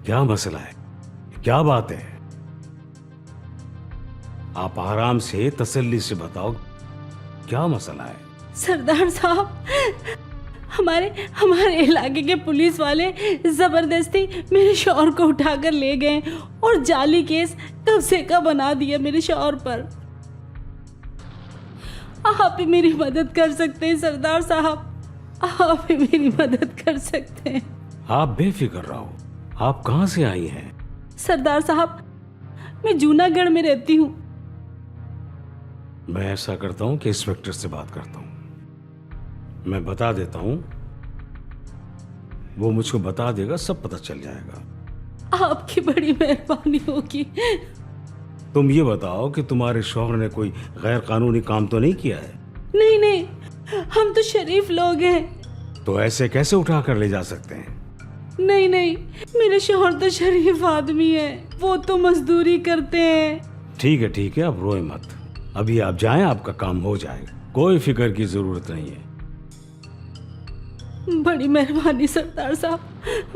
क्या मसला है? क्या बात है? आप आराम से तसल्ली से बताओ, क्या मसला है? सरदार साहब, हमारे इलाके के पुलिस वाले जबरदस्ती मेरे शौहर को उठाकर ले गए और जाली केस कब से कब बना दिया मेरे शौहर पर। आप ही मेरी मदद कर सकते हैं सरदार साहब, आप ही मेरी मदद कर सकते हैं। आप बेफिक्र रहो। आप कहां से आई हैं? सरदार साहब, मैं जूनागढ़ में रहती हूँ। मैं ऐसा करता हूं कि इंस्पेक्टर से बात करता हूं। मैं बता देता हूं, वो मुझको बता देगा, सब पता चल जाएगा। आपकी बड़ी मेहरबानी होगी। तुम ये बताओ कि तुम्हारे शौहर ने कोई गैर कानूनी काम तो नहीं किया है? नहीं नहीं, हम तो शरीफ लोग हैं। तो ऐसे कैसे उठा कर ले जा सकते हैं? नहीं नहीं, मेरे शौहर तो शरीफ आदमी है, वो तो मजदूरी करते हैं। ठीक है, अब रोए मत। अभी आप जाएं, आपका काम हो जाएगा। कोई फिक्र की जरूरत नहीं है। बड़ी मेहरबानी सरदार साहब,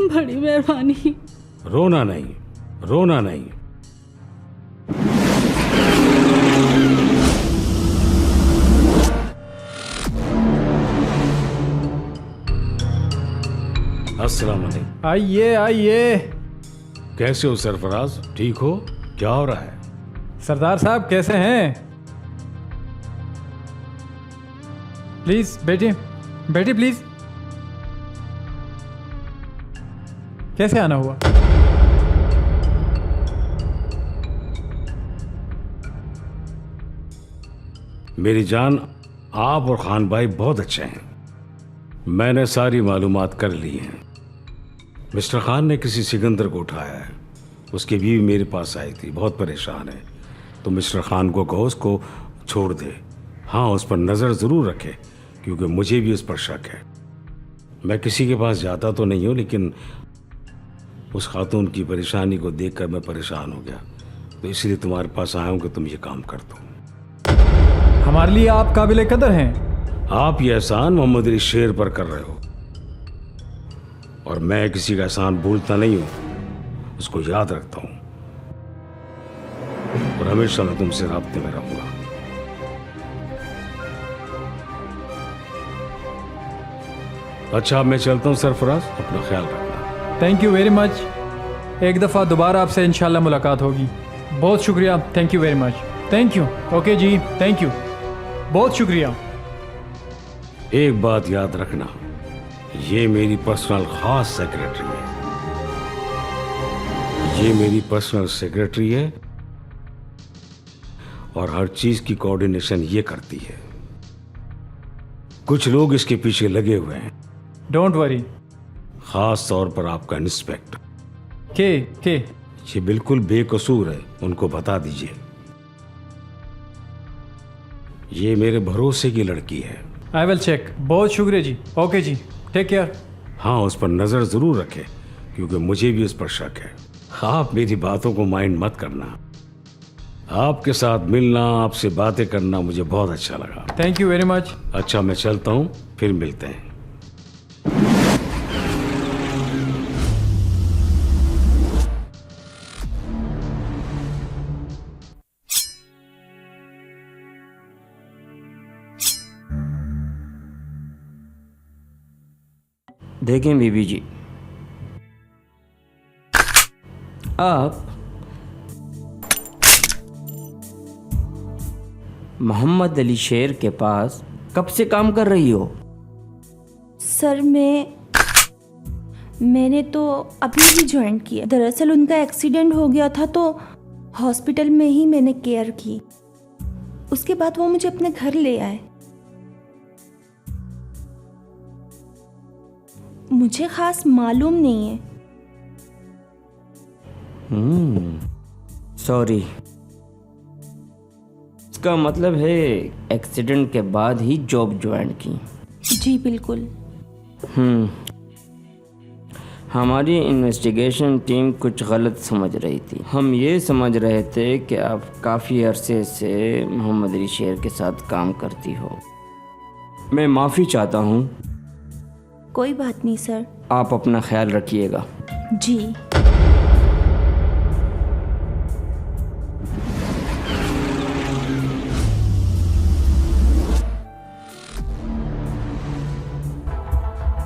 बड़ी मेहरबानी। रोना नहीं, रोना नहीं। अस्सलाम वालेकुम। आइए आइए। कैसे हो सरफराज? ठीक हो? क्या हो रहा है? सरदार साहब कैसे हैं? प्लीज बैठिए, बैठिए प्लीज। कैसे आना हुआ? मेरी जान, आप और खान भाई बहुत अच्छे हैं। मैंने सारी मालूमात कर ली हैं। मिस्टर खान ने किसी सिकंदर को उठाया है। उसकी बीवी मेरे पास आई थी, बहुत परेशान है। तो मिस्टर खान को कहो उसको छोड़ दे। हाँ, उस पर नज़र ज़रूर रखे, क्योंकि मुझे भी उस पर शक है। मैं किसी के पास जाता तो नहीं हूँ, लेकिन उस खातून की परेशानी को देखकर मैं परेशान हो गया, तो इसलिए तुम्हारे पास आया हूँ कि तुम ये काम कर दो। हमारे लिए आप काबिल कदर हैं। आप ये एहसान मोहम्मद अली शेर पर कर रहे हो, और मैं किसी का एहसान भूलता नहीं हूँ, उसको याद रखता हूँ, और हमेशा मैं तुमसे राब्ते में रहूंगा। अच्छा, अब मैं चलता हूँ सरफराज, अपना ख्याल रखना। Thank you very much. एक दफ़ा दोबारा आपसे इंशाल्लाह मुलाकात होगी। बहुत शुक्रिया। Thank you very much. Thank you. Okay ji, thank you, बहुत शुक्रिया। एक बात याद रखना, ये मेरी पर्सनल खास सेक्रेटरी है। ये मेरी पर्सनल सेक्रेटरी है और हर चीज की कोऑर्डिनेशन ये करती है। कुछ लोग इसके पीछे लगे हुए हैं, डोंट वरी। खास तौर पर आपका इंस्पेक्टर। के ये बिल्कुल बेकसूर है, उनको बता दीजिए। ये मेरे भरोसे की लड़की है। I will check. बहुत शुक्रिया जी। Okay ji, take care. हाँ, उस पर नजर जरूर रखें क्योंकि मुझे भी उस पर शक है। आप मेरी बातों को माइंड मत करना। आपके साथ मिलना, आपसे बातें करना मुझे बहुत अच्छा लगा। Thank you very much. अच्छा, मैं चलता हूँ, फिर मिलते हैं। देखें बीबी जी, आप मोहम्मद अली शेर के पास कब से काम कर रही हो? सर मैंने तो अभी ही ज्वाइन किया। दरअसल उनका एक्सीडेंट हो गया था तो हॉस्पिटल में ही मैंने केयर की। उसके बाद वो मुझे अपने घर ले आए। मुझे खास मालूम नहीं है। सॉरी। इसका मतलब है एक्सीडेंट के बाद ही जॉब ज्वाइन की? जी बिल्कुल। हमारी इन्वेस्टिगेशन टीम कुछ गलत समझ रही थी। हम ये समझ रहे थे कि आप काफ़ी अरसे से मोहम्मद अली शेर के साथ काम करती हो। मैं माफ़ी चाहता हूँ। कोई बात नहीं सर। आप अपना ख्याल रखिएगा। जी।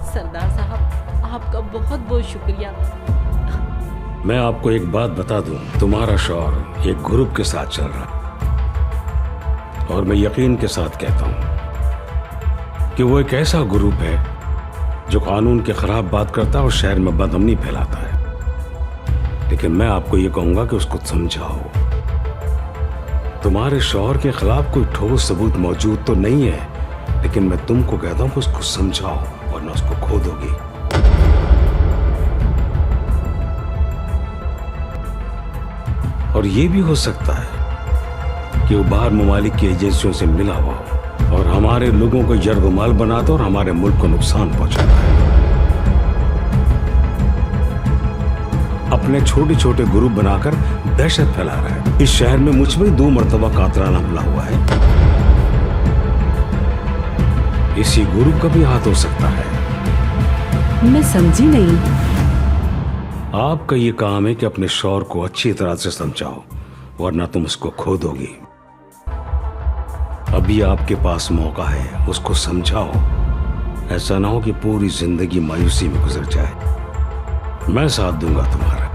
सरदार साहब, आपका बहुत बहुत शुक्रिया। मैं आपको एक बात बता दूं, तुम्हारा शौहर एक ग्रुप के साथ चल रहा, और मैं यकीन के साथ कहता हूं कि वो एक ऐसा ग्रुप है जो कानून के खिलाफ बात करता है और शहर में बदअमनी फैलाता है। लेकिन मैं आपको ये कहूंगा कि उसको समझाओ। तुम्हारे शौहर के खिलाफ कोई ठोस सबूत मौजूद तो नहीं है, लेकिन मैं तुमको कहता हूं कि उसको समझाओ वरना उसको खो दोगी। और ये भी हो सकता है कि वो बाहर ममालिक की एजेंसियों से मिला हुआ हो और हमारे लोगों को जरगमाल बनाता और हमारे मुल्क को नुकसान पहुंचाता है। अपने छोटे छोटे ग्रुप बनाकर दहशत फैला रहा है। इस शहर में मुझ में 2 मरतबा कातलाना हमला हुआ है। इसी ग्रुप का भी हाथ हो सकता है। मैं समझी नहीं। आपका ये काम है कि अपने शौहर को अच्छी तरह से समझाओ वरना तुम उसको खो दोगी। अभी आपके पास मौका है, उसको समझाओ। ऐसा ना हो कि पूरी जिंदगी मायूसी में गुजर जाए। मैं साथ दूंगा तुम्हारा।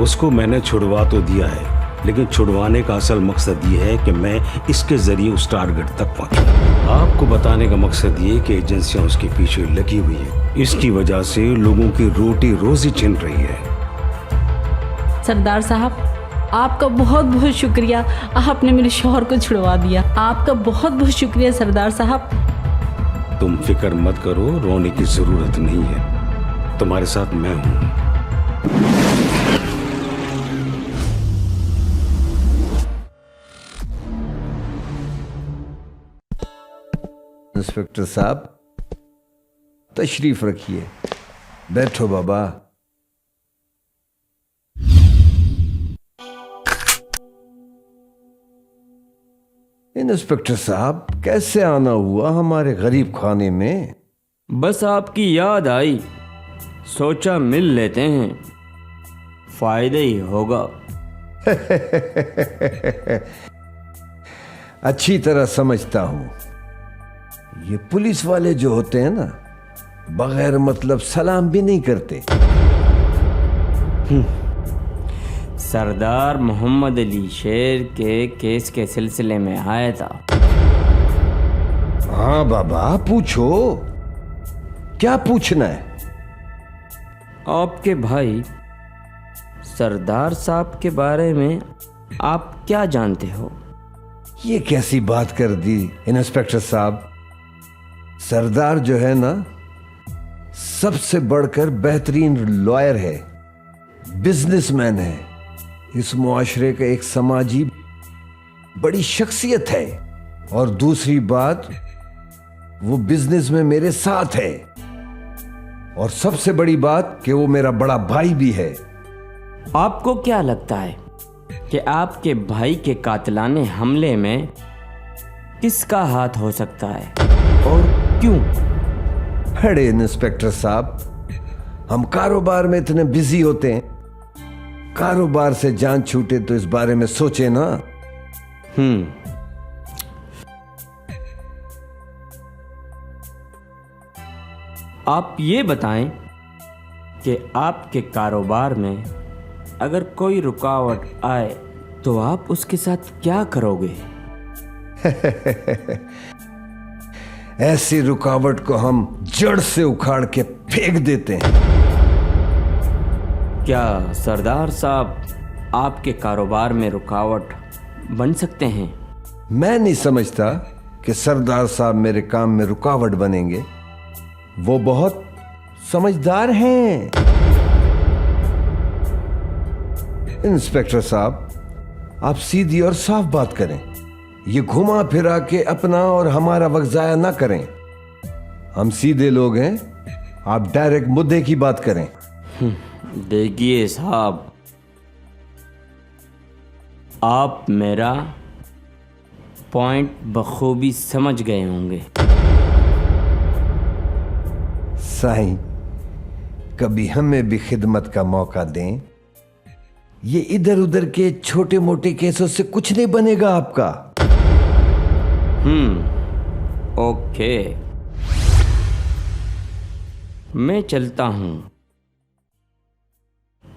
उसको मैंने छुड़वा तो दिया है, लेकिन छुड़वाने का असल मकसद ये है कि मैं इसके जरिए उस टारगेट तक पहुंचूं। आपको बताने का मकसद ये कि एजेंसियां उसके पीछे लगी हुई है। इसकी वजह से लोगों की रोटी रोजी छिन रही है। सरदार साहब, आपका बहुत बहुत शुक्रिया। आपने मेरे शौहर को छुड़वा दिया। आपका बहुत बहुत शुक्रिया सरदार साहब। तुम फिक्र मत करो, रोने की जरूरत नहीं है। तुम्हारे साथ मैं हूं। इंस्पेक्टर साहब, तशरीफ रखिए। बैठो बाबा। इंस्पेक्टर साहब, कैसे आना हुआ हमारे गरीब खाने में? बस आपकी याद आई, सोचा मिल लेते हैं, फायदा ही होगा। अच्छी तरह समझता हूं। ये पुलिस वाले जो होते हैं ना, बगैर मतलब सलाम भी नहीं करते। सरदार मोहम्मद अली शेर के केस के सिलसिले में आया था। हाँ बाबा, पूछो। क्या पूछना है? आपके भाई सरदार साहब के बारे में आप क्या जानते हो? ये कैसी बात कर दी इंस्पेक्टर साहब? सरदार जो है ना, सबसे बढ़कर बेहतरीन लॉयर है, बिजनेसमैन है, इस मुआशरे का एक समाजी बड़ी शख्सियत है। और दूसरी बात, वो बिजनेस में मेरे साथ है। और सबसे बड़ी बात कि वो मेरा बड़ा भाई भी है। आपको क्या लगता है कि आपके भाई के कातिलाने हमले में किसका हाथ हो सकता है और क्यों? अरे इंस्पेक्टर साहब, हम कारोबार में इतने बिजी होते हैं, कारोबार से जान छूटे तो इस बारे में सोचे ना। आप ये बताएं कि आपके कारोबार में अगर कोई रुकावट आए तो आप उसके साथ क्या करोगे? ऐसी रुकावट को हम जड़ से उखाड़ के फेंक देते हैं। क्या सरदार साहब आपके कारोबार में रुकावट बन सकते हैं? मैं नहीं समझता कि सरदार साहब मेरे काम में रुकावट बनेंगे। वो बहुत समझदार हैं। इंस्पेक्टर साहब, आप सीधी और साफ बात करें। ये घुमा फिरा के अपना और हमारा वक्त जाया ना करें। हम सीधे लोग हैं, आप डायरेक्ट मुद्दे की बात करें। देखिए साहब, आप मेरा पॉइंट बखूबी समझ गए होंगे। साईं, कभी हमें भी खिदमत का मौका दें। ये इधर उधर के छोटे मोटे केसों से कुछ नहीं बनेगा आपका। ओके, मैं चलता हूं,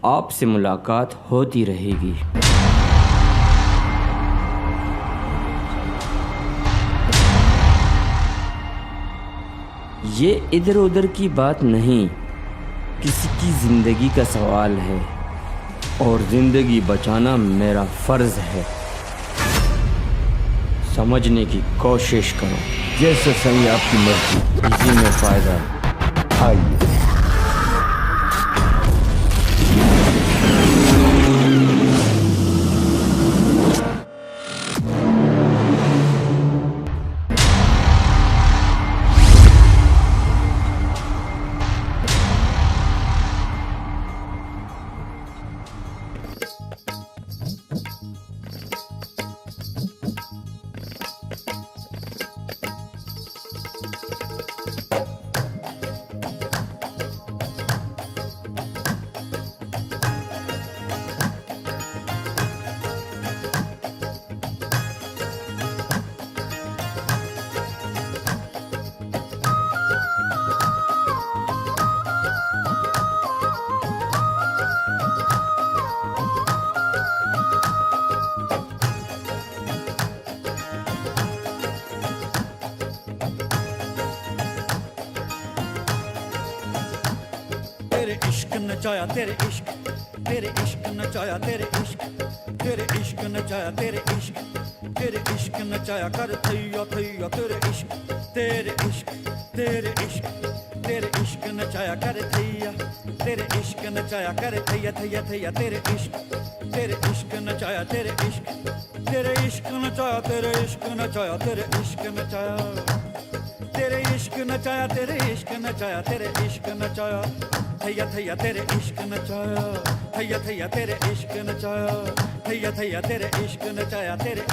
आपसे मुलाकात होती रहेगी। ये इधर उधर की बात नहीं, किसी की जिंदगी का सवाल है और जिंदगी बचाना मेरा फर्ज है। समझने की कोशिश करो। जैसे सही आपकी मर्जी। इसी में फायदा है। आइए। तेरे इश्क नचाया, तेरे इश्क नचाया, तेरे इश्क नचाया, तेरे इश्क नचाया कर थैया थैया। तेरे इश्क नचाया कर थैया, तेरे इश्क नचाया कर थैया थैया थैया। तेरे इश्क नचाया, तेरे इश्क नचाया, तेरे इश्क नचाया, तेरे इश्क नचाया, तेरे इश्क नचाया, तेरे इश्क नचाया, तेरे इश्क नचाया थैया थैया। तेरे इश्क नचाया थैया थैया, तेरे इश्क नचाया थैया थैया। तेरे इश्क नचाया, तेरे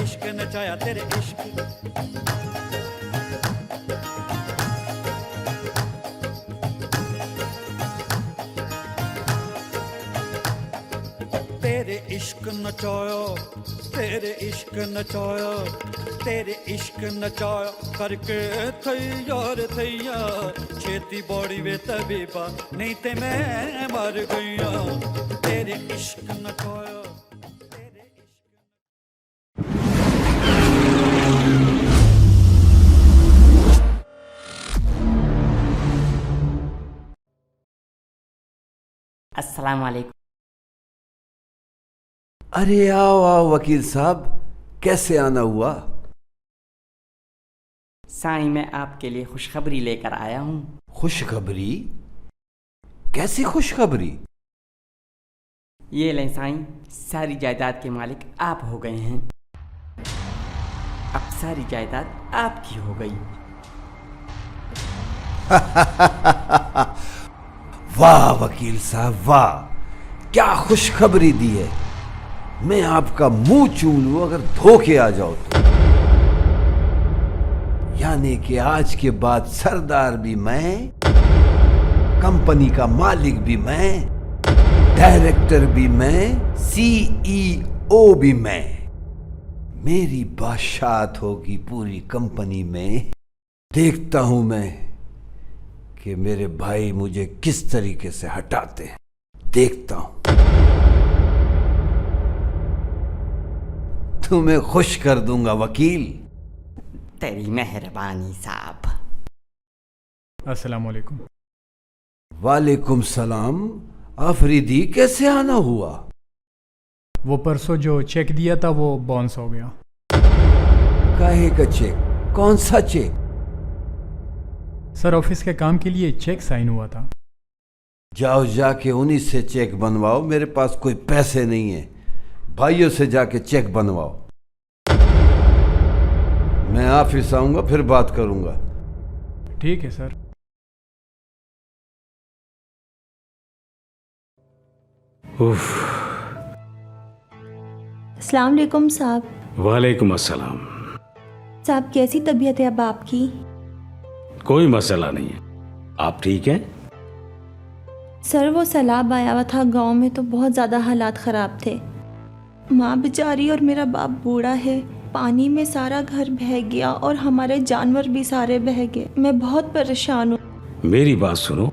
इश्क नचाया, तेरे इश्क। तेरे इश्क नचाया, तेरे इश्क नचाया, तेरे इश्क नचाया करके थैया रे थैया। छेती बॉडी वे तबीबा, नहीं ते मैं मर गईया। तेरे इश्क नचाया। अस्सलाम वालेकुम। अरे आओ आओ वकील साहब, कैसे आना हुआ? साईं, मैं आपके लिए खुशखबरी लेकर आया हूँ। खुशखबरी? कैसी खुशखबरी? ये लें साईं, सारी जायदाद के मालिक आप हो गए हैं। अब सारी जायदाद आपकी हो गई। वाह वकील साहब वाह, क्या खुशखबरी दी है। मैं आपका मुंह चूम लूं अगर धोखे आ जाओ तो। यानी कि आज के बाद सरदार भी मैं, कंपनी का मालिक भी मैं, डायरेक्टर भी मैं, सीईओ भी मैं। मेरी बादशाहत होगी पूरी कंपनी में। देखता हूं मैं कि मेरे भाई मुझे किस तरीके से हटाते हैं, देखता हूं। तुम्हें खुश कर दूंगा वकील। तेरी मेहरबानी साहब। अस्सलाम वालेकुम। वालेकुम सलाम। आफरीदी, कैसे आना हुआ? वो परसों जो चेक दिया था वो बाउंस हो गया। काहे का चेक? कौन सा चेक? सर, ऑफिस के काम के लिए चेक साइन हुआ था। जाओ जाके उन्हीं से चेक बनवाओ, मेरे पास कोई पैसे नहीं है। भाइयों से जाके चेक बनवाओ। मैं ऑफिस आऊंगा फिर बात करूंगा। ठीक है सर। अस्सलाम वालेकुम साहब। वालेकुम अस्सलाम। साहब, कैसी तबीयत है अब आपकी? कोई मसला नहीं है। आप ठीक हैं? सर, वो सैलाब आया हुआ था गांव में तो बहुत ज़्यादा हालात ख़राब थे। माँ बेचारी और मेरा बाप बूढ़ा है। पानी में सारा घर बह गया और हमारे जानवर भी सारे बह गए। मैं बहुत परेशान हूँ। मेरी बात सुनो,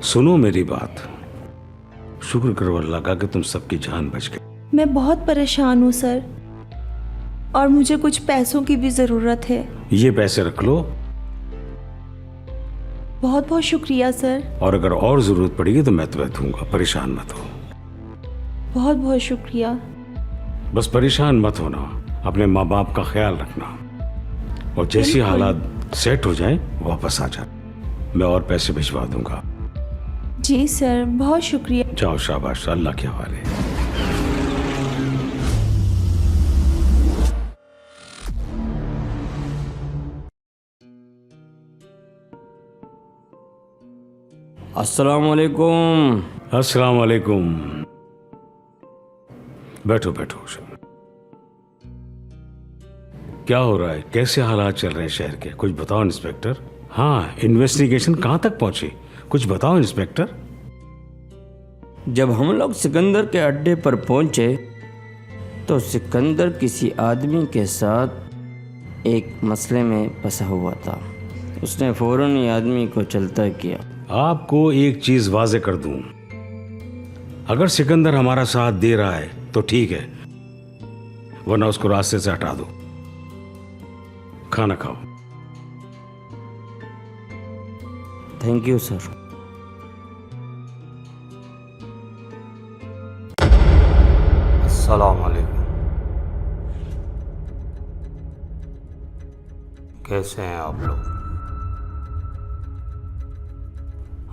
सुनो मेरी बात। शुक्र करो अल्लाह का कि तुम सबकी जान बच गई। मैं बहुत परेशान हूँ सर, और मुझे कुछ पैसों की भी ज़रूरत है। ये पैसे रख लो। बहुत बहुत शुक्रिया सर। और अगर और जरूरत पड़ेगी तो मैं तुम्हें दूंगा, परेशान मत हो। बहुत बहुत शुक्रिया। बस परेशान मत होना, अपने माँ बाप का ख्याल रखना, और जैसी हालात सेट हो जाए वापस आ जा। मैं और पैसे भिजवा दूंगा। जी सर, बहुत शुक्रिया। जाओ, शाबाश, अल्लाह के हवाले। अस्सलाम वालेकुम। अस्सलाम वालेकुम। बैठो बैठो। क्या हो रहा है? कैसे हालात चल रहे हैं शहर के? कुछ बताओ इंस्पेक्टर। हाँ, इन्वेस्टिगेशन कहाँ तक पहुंची? कुछ बताओ इंस्पेक्टर। जब हम लोग सिकंदर के अड्डे पर पहुंचे तो सिकंदर किसी आदमी के साथ एक मसले में फंसा हुआ था। उसने फौरन ही आदमी को चलता किया। आपको एक चीज वाजे कर दूं, अगर सिकंदर हमारा साथ दे रहा है तो ठीक है, वरना उसको रास्ते से हटा दो। खाना खाओ। Thank you sir. अस्सलाम वालेकुम। कैसे हैं आप लोग?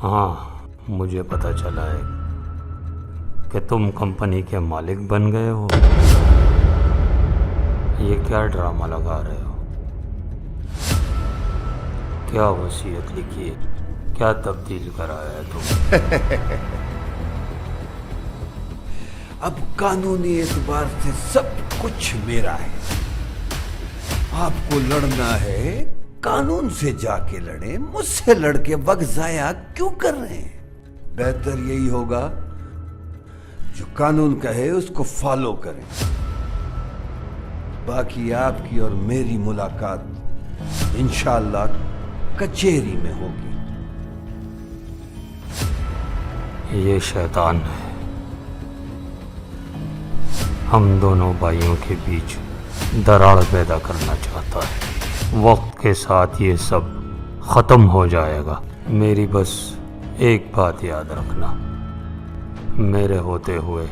हाँ, मुझे पता चला है कि तुम कंपनी के मालिक बन गए हो। ये क्या ड्रामा लगा रहे हो? क्या वसीयत लिखी है? क्या तब्दील कराया है तुम? अब कानूनी एतबार से सब कुछ मेरा है। आपको लड़ना है, कानून से जाके लड़े, मुझसे लड़के वक्त जाया क्यों कर रहे हैं? बेहतर यही होगा जो कानून कहे उसको फॉलो करें। बाकी आपकी और मेरी मुलाकात इंशाअल्लाह कचहरी में होगी। ये शैतान है, हम दोनों भाइयों के बीच दरार पैदा करना चाहता है। वक्त के साथ ये सब ख़त्म हो जाएगा। मेरी बस एक बात याद रखना, मेरे होते हुए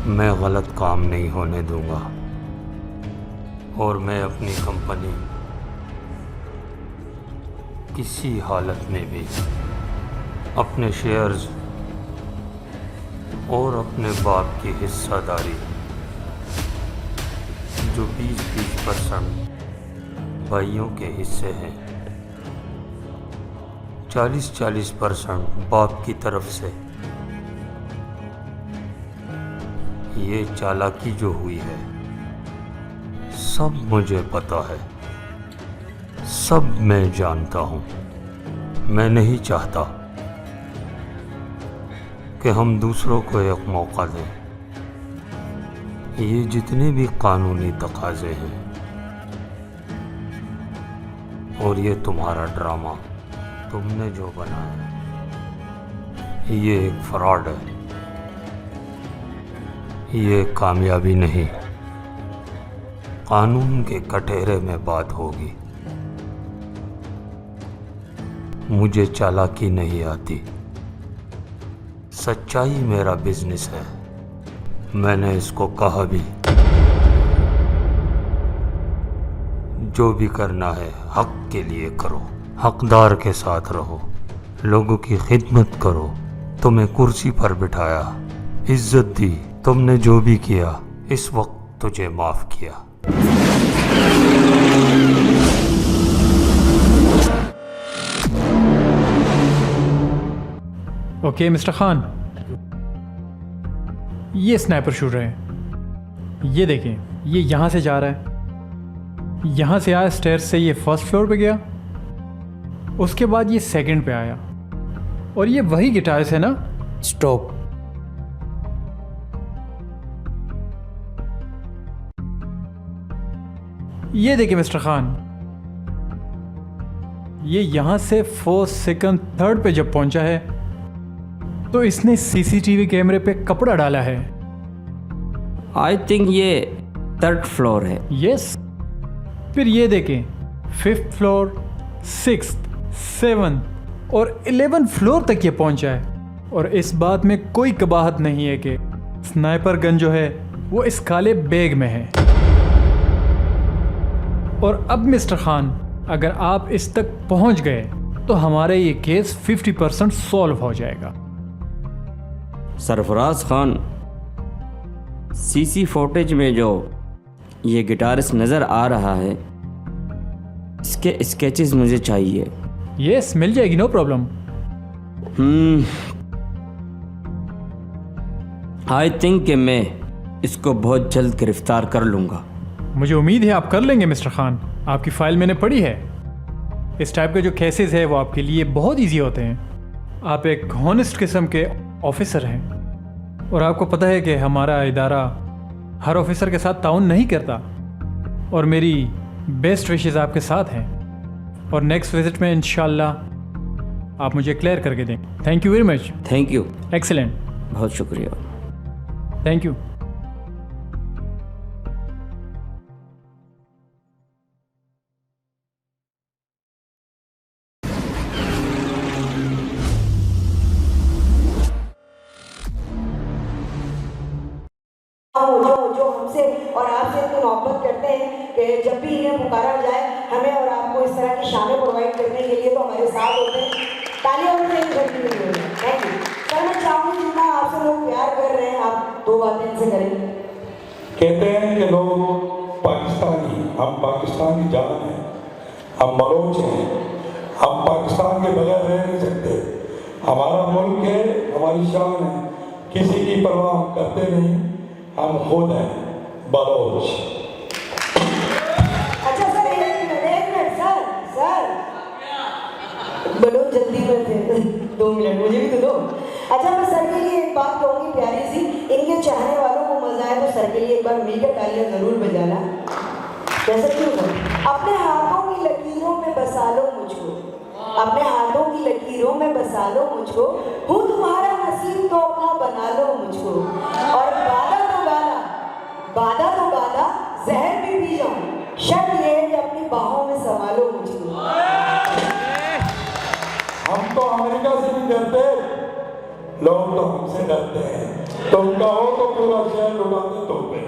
मैं गलत काम नहीं होने दूंगा और मैं अपनी कंपनी किसी हालत में भी अपने शेयर्स और अपने बाप की हिस्सेदारी जो 20% भाइयों के हिस्से हैं, 40% बाप की तरफ से, ये चालाकी जो हुई है सब मुझे पता है, सब मैं जानता हूँ। मैं नहीं चाहता कि हम दूसरों को एक मौका दें। ये जितने भी कानूनी तकाजे हैं और ये तुम्हारा ड्रामा तुमने जो बनाया, ये एक फ्रॉड है, ये कामयाबी नहीं, कानून के कटहरे में बात होगी। मुझे चालाकी नहीं आती, सच्चाई मेरा बिजनेस है। मैंने इसको कहा भी, जो भी करना है हक के लिए करो, हकदार के साथ रहो, लोगों की खिदमत करो। तुम्हें कुर्सी पर बिठाया, इज्जत दी, तुमने जो भी किया इस वक्त तुझे माफ किया। ओके मिस्टर खान, ये स्नाइपर शूटर है, ये देखें, ये यहाँ से जा रहा है, यहाँ से आया स्टेयर से, ये फर्स्ट फ्लोर पे गया, उसके बाद ये सेकंड पे आया, और ये वही गिटारिस्ट है ना? स्टॉप। ये देखिए मिस्टर खान, ये यहाँ से फर्स्ट सेकंड थर्ड पे जब पहुंचा है तो इसने सीसीटीवी कैमरे पे कपड़ा डाला है। आई थिंक ये 3rd फ्लोर है। यस। फिर ये देखें, 5th फ्लोर, 6th, 7th और 11th फ्लोर तक ये पहुंचा है, और इस बात में कोई कबाहत नहीं है कि स्नाइपर गन जो है वो इस काले बैग में है। और अब मिस्टर खान, अगर आप इस तक पहुंच गए तो हमारा ये केस 50% सॉल्व हो जाएगा। सरफराज खान, सीसी फुटेज में जो ये गिटारिस्ट नज़र आ रहा है, इसके स्केचेस मुझे चाहिए। यस, मिल जाएगी, नो प्रॉब्लम। आई थिंक कि मैं इसको बहुत जल्द गिरफ्तार कर लूँगा। मुझे उम्मीद है आप कर लेंगे मिस्टर खान, आपकी फाइल मैंने पढ़ी है। इस टाइप के जो केसेस है वो आपके लिए बहुत इजी होते हैं। आप एक हॉनेस्ट किस्म के ऑफिसर हैं, और आपको पता है कि हमारा इदारा हर ऑफिसर के साथ ताउन नहीं करता, और मेरी बेस्ट विशेस आपके साथ हैं, और नेक्स्ट विजिट में इंशाल्लाह आप मुझे क्लियर करके दें। Thank you very much. Thank you. Excellent, बहुत शुक्रिया। Thank you. जो हमसे और आपसे इतनी मोहब्बत करते हैं कि जब भी इन्हें पुकारा जाए, हमें और आपको इस तरह की शामें प्रोवाइड करने के लिए तो हमारे साथ होते हैं। तालियां उनसे ही करती हुई। Thank you sir. मैं चाहूँगी जितना आपसे लोग प्यार कर रहे हैं, आप 2 बातें इनसे करें। कहते हैं कि लोग पाकिस्तानी, हम पाकिस्तान की जान हैं, हम बलोच हैं, हम पाकिस्तान के बगैर रह नहीं सकते। हमारा मुल्क है, हमारी शान है, किसी की परवाह हम करते नहीं, हम खुद हैं बलोच। अच्छा सर, एक मिनट सर, बलोच जल्दी में थे, 2 मिनट मुझे भी तो दो। अच्छा, मैं सर के लिए एक बात कहूँगी प्यारी सी, इनके चाहने वालों को मजा आए तो सर के लिए एक बार मिलकर तालियां जरूर बजाना। जैसे क्यों सर, अपने हाथों की लकीरों में बसा लो मुझको, अपने हाथों की लकीरों में बसा लो मुझको, हूँ तुम्हारा नसीब तो अपना बना लो मुझको, और बादा तो बादा जहर भी पी जाऊं, शर्त ये है कि अपनी बाहों में संभालो मुझको। हम तो अमेरिका से भी डरते, लोग तो हमसे डरते हैं, तुम कहो तो पूरा शहर लुटा दे तुम पे।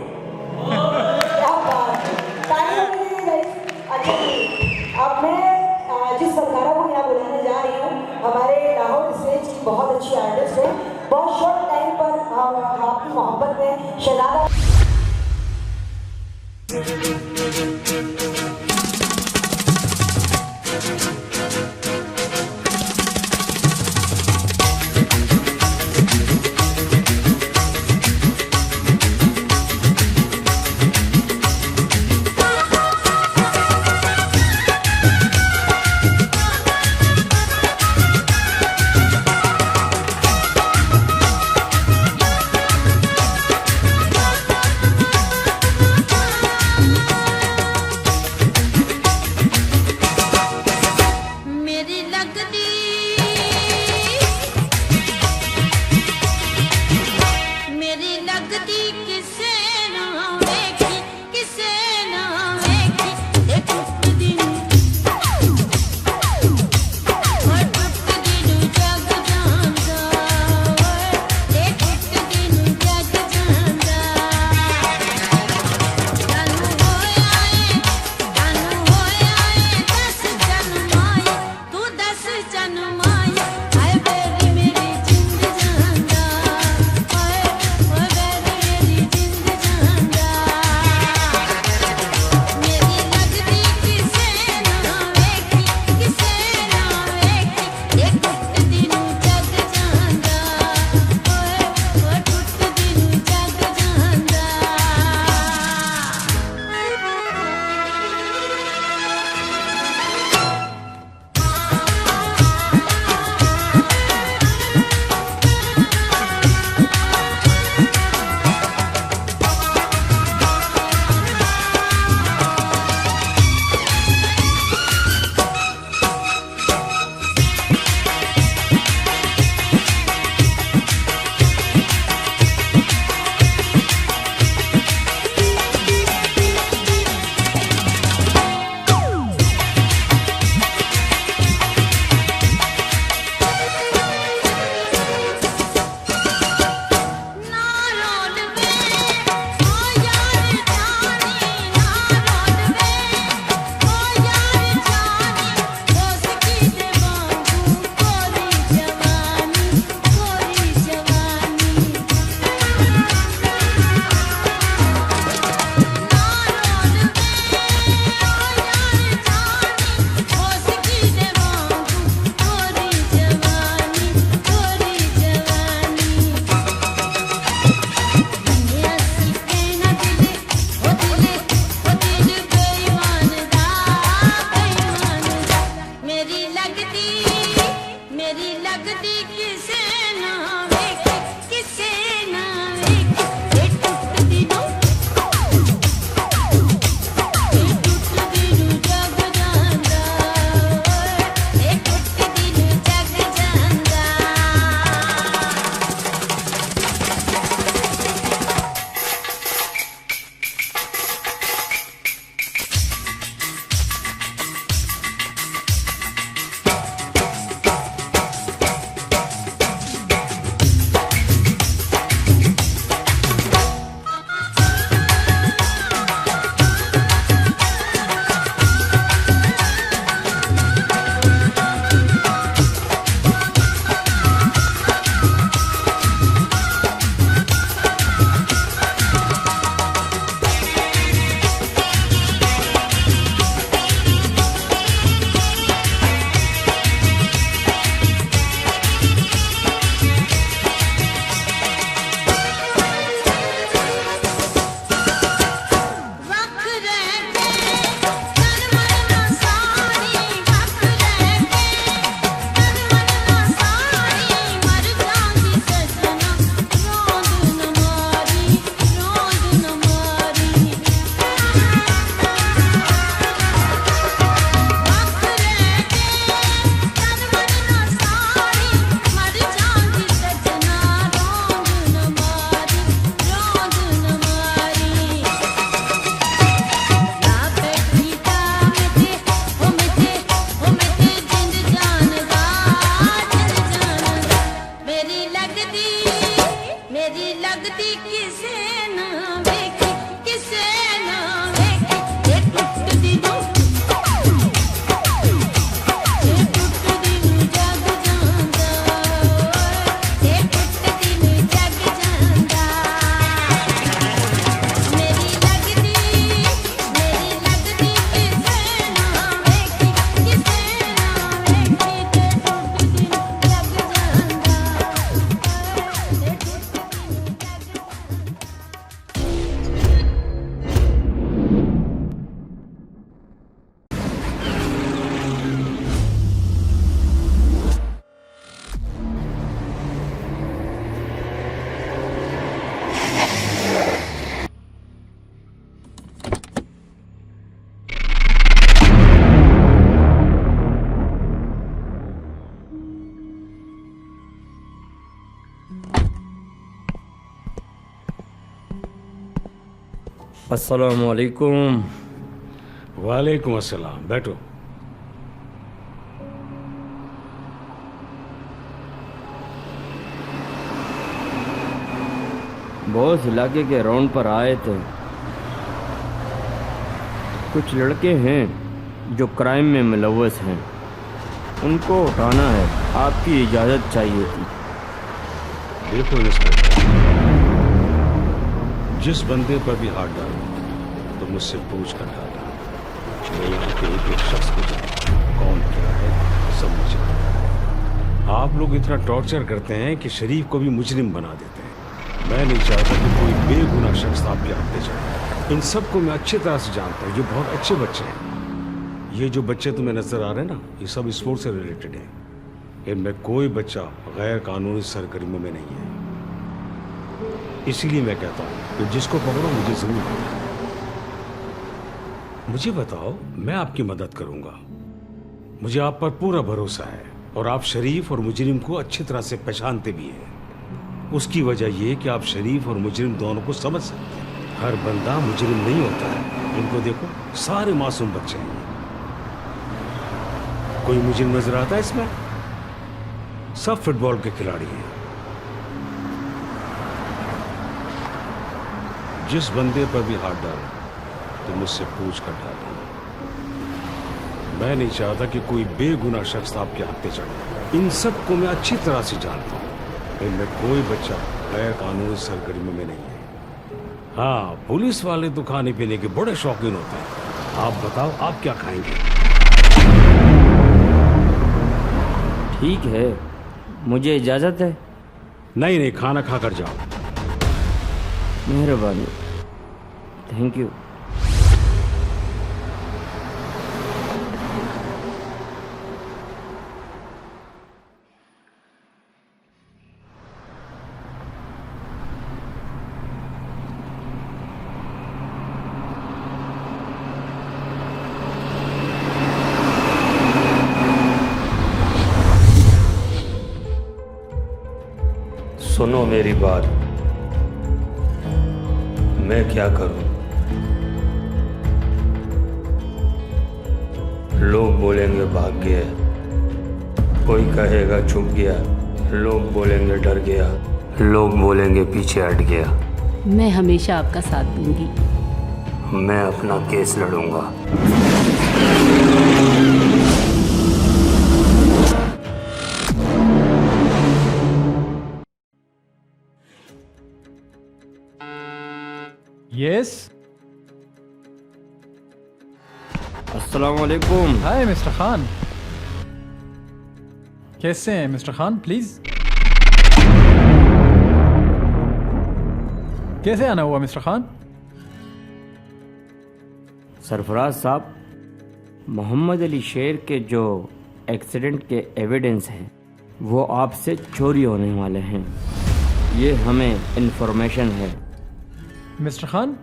क्या बात है, तालियां बजाइए गाइस। अच्छा जी, अब मैं जिस फनकारा को यहाँ बुलाने जा रही हूँ, हमारे लाहौर स्टेज की बहुत अच्छी आर्टिस्ट है, बहुत शॉर्ट टाइम पर आपकी मोहब्बत में शहजादा लगदी मेरी लगदी किसे ना वेखी किसे ना वेखी ये टुटदी नूं जग जांदा ये टुटदी नूं जग जांदा मेरी लगदी किसे ना वेखी किसे ना वेखी ते टुटदी नूं जग जांदा ते टुटदी नूं जग अस्सलामु अलैकुम। वालेकुम अस्सलाम, बैठो। बॉस इलाके के राउंड पर आए थे। कुछ लड़के हैं जो क्राइम में मुलव्वस हैं, उनको उठाना है, आपकी इजाज़त चाहिए थी। देखो इंस्पेक्टर, जिस बंदे पर भी हाथ डालो तो मुझसे पूछ कर डाला। मैं यहाँ के एक शख्स को जानता हूँ, कौन क्या है सब मुझे पता है। आप लोग इतना टॉर्चर करते हैं कि शरीफ को भी मुजरिम बना देते हैं। मैं नहीं चाहता कि कोई बेगुनाह शख्स आपके हाथ जाए। इन सबको मैं अच्छी तरह से जानता हूँ, ये बहुत अच्छे बच्चे हैं। ये जो बच्चे तुम्हें नजर आ रहे हैं ना, ये सब स्पोर्ट्स से रिलेटेड है। इनमें कोई बच्चा गैर कानूनी सरगर्मियों में नहीं है। इसीलिए मैं कहता हूँ कि जिसको पकड़ो मुझे जरूर बताओ। मुझे बताओ, मैं आपकी मदद करूंगा। मुझे आप पर पूरा भरोसा है और आप शरीफ और मुजरिम को अच्छी तरह से पहचानते भी हैं। उसकी वजह यह कि आप शरीफ और मुजरिम दोनों को समझ सकते हैं। हर बंदा मुजरिम नहीं होता है। इनको देखो, सारे मासूम बच्चे हैं। कोई मुजरिम नजर आता है इसमें? सब फुटबॉल के खिलाड़ी हैं। जिस बंदे पर भी हाथ डालो तो मुझसे पूछ कर डालो। मैं नहीं चाहता कि कोई बेगुनाह शख्स आपके हाथ पे चढ़े। इन सब को मैं अच्छी तरह से जानता हूँ। इनमें कोई बच्चा गैर कानूनी सरगर्मी में नहीं है। हाँ, पुलिस वाले तो खाने पीने के बड़े शौकीन होते हैं। आप बताओ, आप क्या खाएंगे? ठीक है, मुझे इजाज़त है। नहीं नहीं, खाना खाकर जाओ। मेहरबानी, थैंक यू। सुनो मेरी बात, मैं क्या करूं? लोग बोलेंगे भाग गया, कोई कहेगा छुप गया, लोग बोलेंगे डर गया, लोग बोलेंगे पीछे हट गया। मैं हमेशा आपका साथ दूंगी। मैं अपना केस लड़ूंगा। यस। अस्सलाम वालेकुम। हाय मिस्टर खान, कैसे हैं मिस्टर खान? प्लीज, कैसे आना हुआ मिस्टर खान? सरफराज साहब, मोहम्मद अली शेर के जो एक्सीडेंट के एविडेंस हैं वो आपसे चोरी होने वाले हैं। ये हमें इन्फॉर्मेशन है। मिस्टर खान,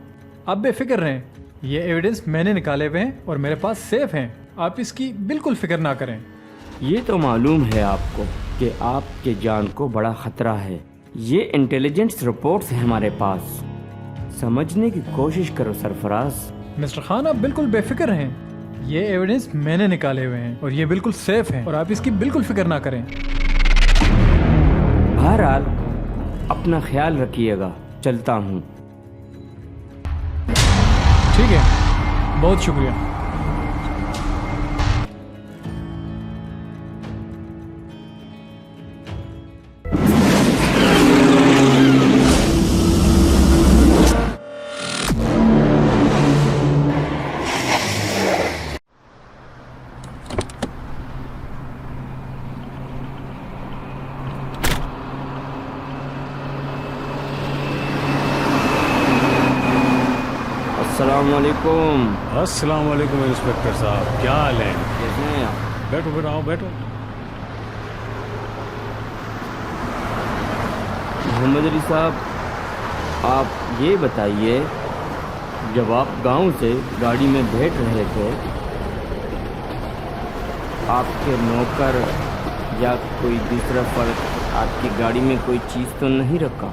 आप बेफिक्र रहें, ये एविडेंस मैंने निकाले हुए हैं और मेरे पास सेफ हैं। आप इसकी बिल्कुल फिक्र ना करें। ये तो मालूम है आपको कि आपके जान को बड़ा खतरा है। ये इंटेलिजेंस रिपोर्ट्स हैं हमारे पास, समझने की कोशिश करो सरफराज। मिस्टर खान, आप बिल्कुल बेफिक्र रहें, ये एविडेंस मैंने निकाले हुए हैं और ये बिल्कुल सेफ हैं और आप इसकी बिल्कुल फिक्र ना करें। बहरहाल अपना ख्याल रखिएगा, चलता हूँ। ठीक है, बहुत शुक्रिया। अस्सलामुअलैकुम। अस्सलाम वालेकुम इंस्पेक्टर साहब, क्या हाल है? कैसे हैं आप? बैठो बैठो, आओ बैठो। मोहम्मद अली साहब, आप ये बताइए, जब आप गांव से गाड़ी में बैठ रहे थे, आपके नौकर या कोई दूसरा फर्द आपकी गाड़ी में कोई चीज़ तो नहीं रखा?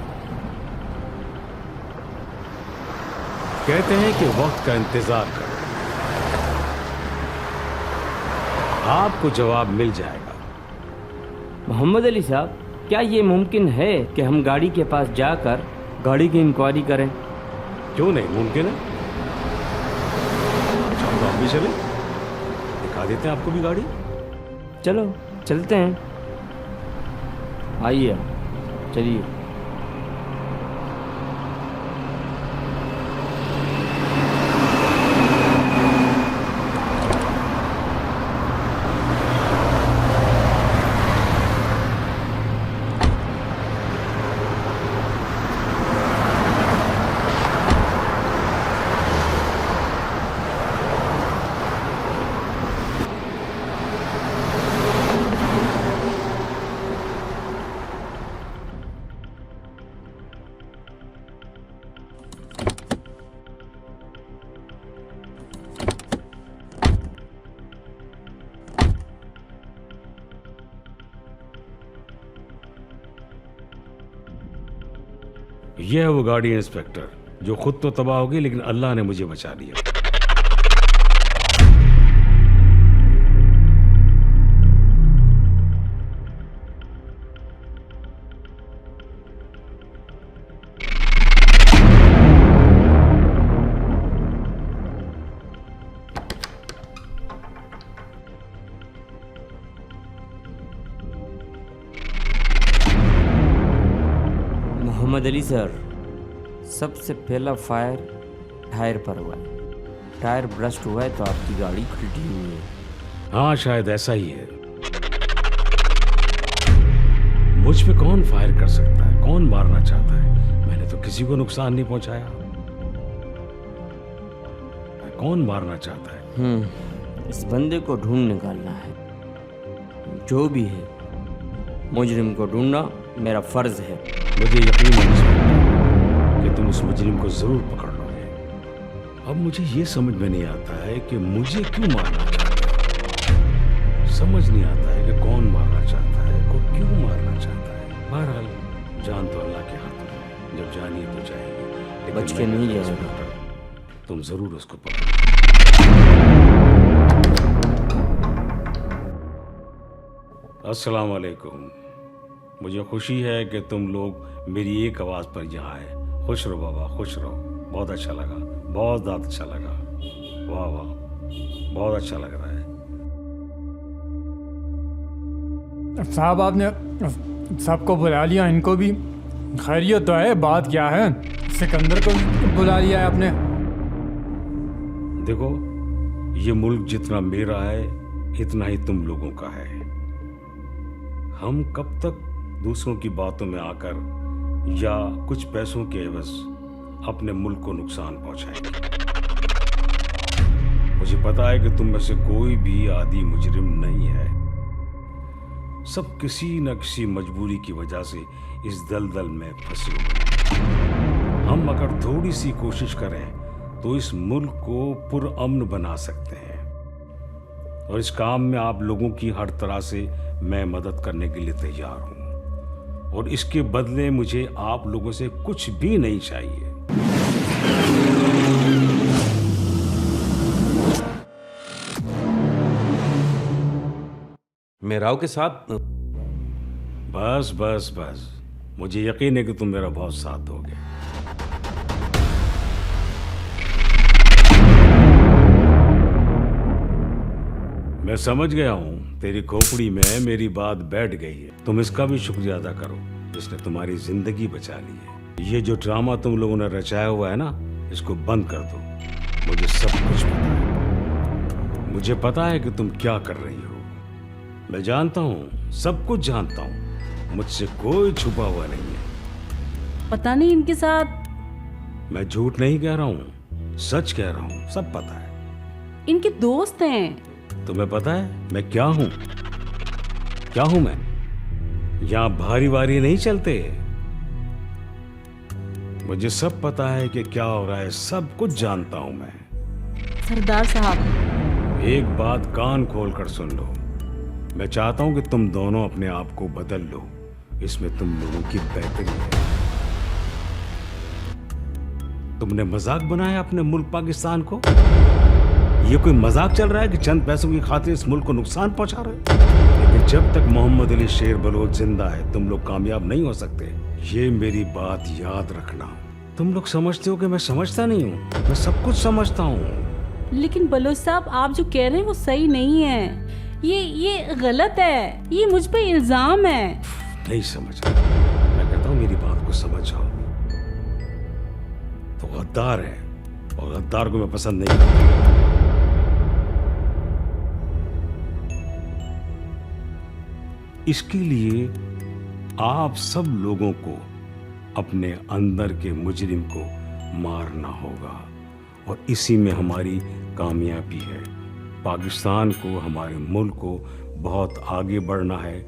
कहते हैं कि वक्त का इंतजार करो, आपको जवाब मिल जाएगा। मोहम्मद अली साहब, क्या ये मुमकिन है कि हम गाड़ी के पास जाकर गाड़ी की इंक्वायरी करें? क्यों नहीं, मुमकिन है। अच्छा, तो आप भी चले, दिखा देते हैं आपको भी गाड़ी। चलो चलते हैं, आइए चलिए। यह है वो गाड़ी इंस्पेक्टर, जो खुद तो तबाह होगी लेकिन अल्लाह ने मुझे बचा लिया। मोहम्मद अली सर, सबसे पहला फायर टायर पर हुआ है। टायर ब्रस्ट हुआ है तो आपकी गाड़ी खुलटी हुई है। हाँ, शायद ऐसा ही है। मुझ पे कौन फायर कर सकता है, कौन मारना चाहता है? मैंने तो किसी को नुकसान नहीं पहुंचाया। कौन मारना चाहता है? इस बंदे को ढूंढ निकालना है। जो भी है, मुजरिम को ढूंढना मेरा फर्ज है। मुझे यकीन है कि तुम उस मुजरिम को जरूर पकड़ लोगे। अब मुझे ये समझ में नहीं आता है कि मुझे क्यों मारना चाहता है। समझ नहीं आता है कि कौन मारना चाहता है, को क्यों मारना चाहता है। बहरहाल, जान तो अल्लाह के हाथ में है, जब जानी तो जाएगी, लेकिन बच के नहीं जाएगा। तुम जरूर उसको पकड़ो। अस्सलाम वालेकुम। मुझे खुशी है कि तुम लोग मेरी एक आवाज़ पर यहाँ आए। खुश रहो बाबा, खुश रहो। बहुत अच्छा लगा, बहुत ज़्यादा अच्छा लगा। वाह वाह, बहुत अच्छा लग रहा है। साहब, आपने सबको बुला लिया, इनको भी खैरियत तो है? बात क्या है? सिकंदर को बुला लिया है आपने? देखो, ये मुल्क जितना मेरा है इतना ही तुम लोगों का है। हम कब तक दूसरों की बातों में आकर या कुछ पैसों के एवज अपने मुल्क को नुकसान पहुंचाएंगे? मुझे पता है कि तुम में से कोई भी आदी मुजरिम नहीं है। सब किसी न किसी मजबूरी की वजह से इस दलदल में फंसे हुए हैं। हम अगर थोड़ी सी कोशिश करें तो इस मुल्क को पुरअमन बना सकते हैं, और इस काम में आप लोगों की हर तरह से मैं मदद करने के लिए तैयार हूं। और इसके बदले मुझे आप लोगों से कुछ भी नहीं चाहिए। मेराव के साथ बस बस बस, मुझे यकीन है कि तुम मेरा बहुत साथ दोगे। मैं समझ गया हूं तेरी खोपड़ी में मेरी बात बैठ गई है। तुम इसका भी शुक्रिया अदा करो जिसने तुम्हारी जिंदगी बचा ली है। ये जो ड्रामा तुम लोगों ने रचाया हुआ है ना, इसको बंद कर दो। मुझे सब कुछ पता है। मुझे पता है कि तुम क्या कर रही हो। मैं जानता हूँ, सब कुछ जानता हूँ। मुझसे कोई छुपा हुआ नहीं है। पता नहीं इनके साथ। मैं झूठ नहीं कह रहा हूँ, सच कह रहा हूँ। सब पता है। इनके दोस्त हैं। तुम्हें पता है मैं क्या हूं? क्या हूं मैं? यहां भारी वारी नहीं चलते। मुझे सब पता है कि क्या हो रहा है, सब कुछ जानता हूं मैं। सरदार साहब, एक बात कान खोल कर सुन लो। मैं चाहता हूं कि तुम दोनों अपने आप को बदल लो। इसमें तुम लोगों की बेहतरी है। तुमने मजाक बनाया अपने मुल्क पाकिस्तान को। ये कोई मजाक चल रहा है कि चंद पैसों की खातिर इस मुल्क को नुकसान पहुंचा रहे हो? लेकिन जब तक मोहम्मद अली शेर बलोच जिंदा है, तुम लोग कामयाब नहीं हो सकते। ये मेरी बात याद रखना। तुम लोग समझते हो कि मैं समझता नहीं हूँ। मैं सब कुछ समझता हूँ। लेकिन बलोच साहब, आप जो कह रहे हैं वो सही नहीं है। ये गलत है। ये मुझ पे इल्जाम है। नहीं समझ रहा। मैं कहता हूँ मेरी बात को समझो। तो गद्दार है और गद्दार को मैं पसंद नहीं करता। इसके लिए आप सब लोगों को अपने अंदर के मुजरिम को मारना होगा और इसी में हमारी कामयाबी है। पाकिस्तान को, हमारे मुल्क को बहुत आगे बढ़ना है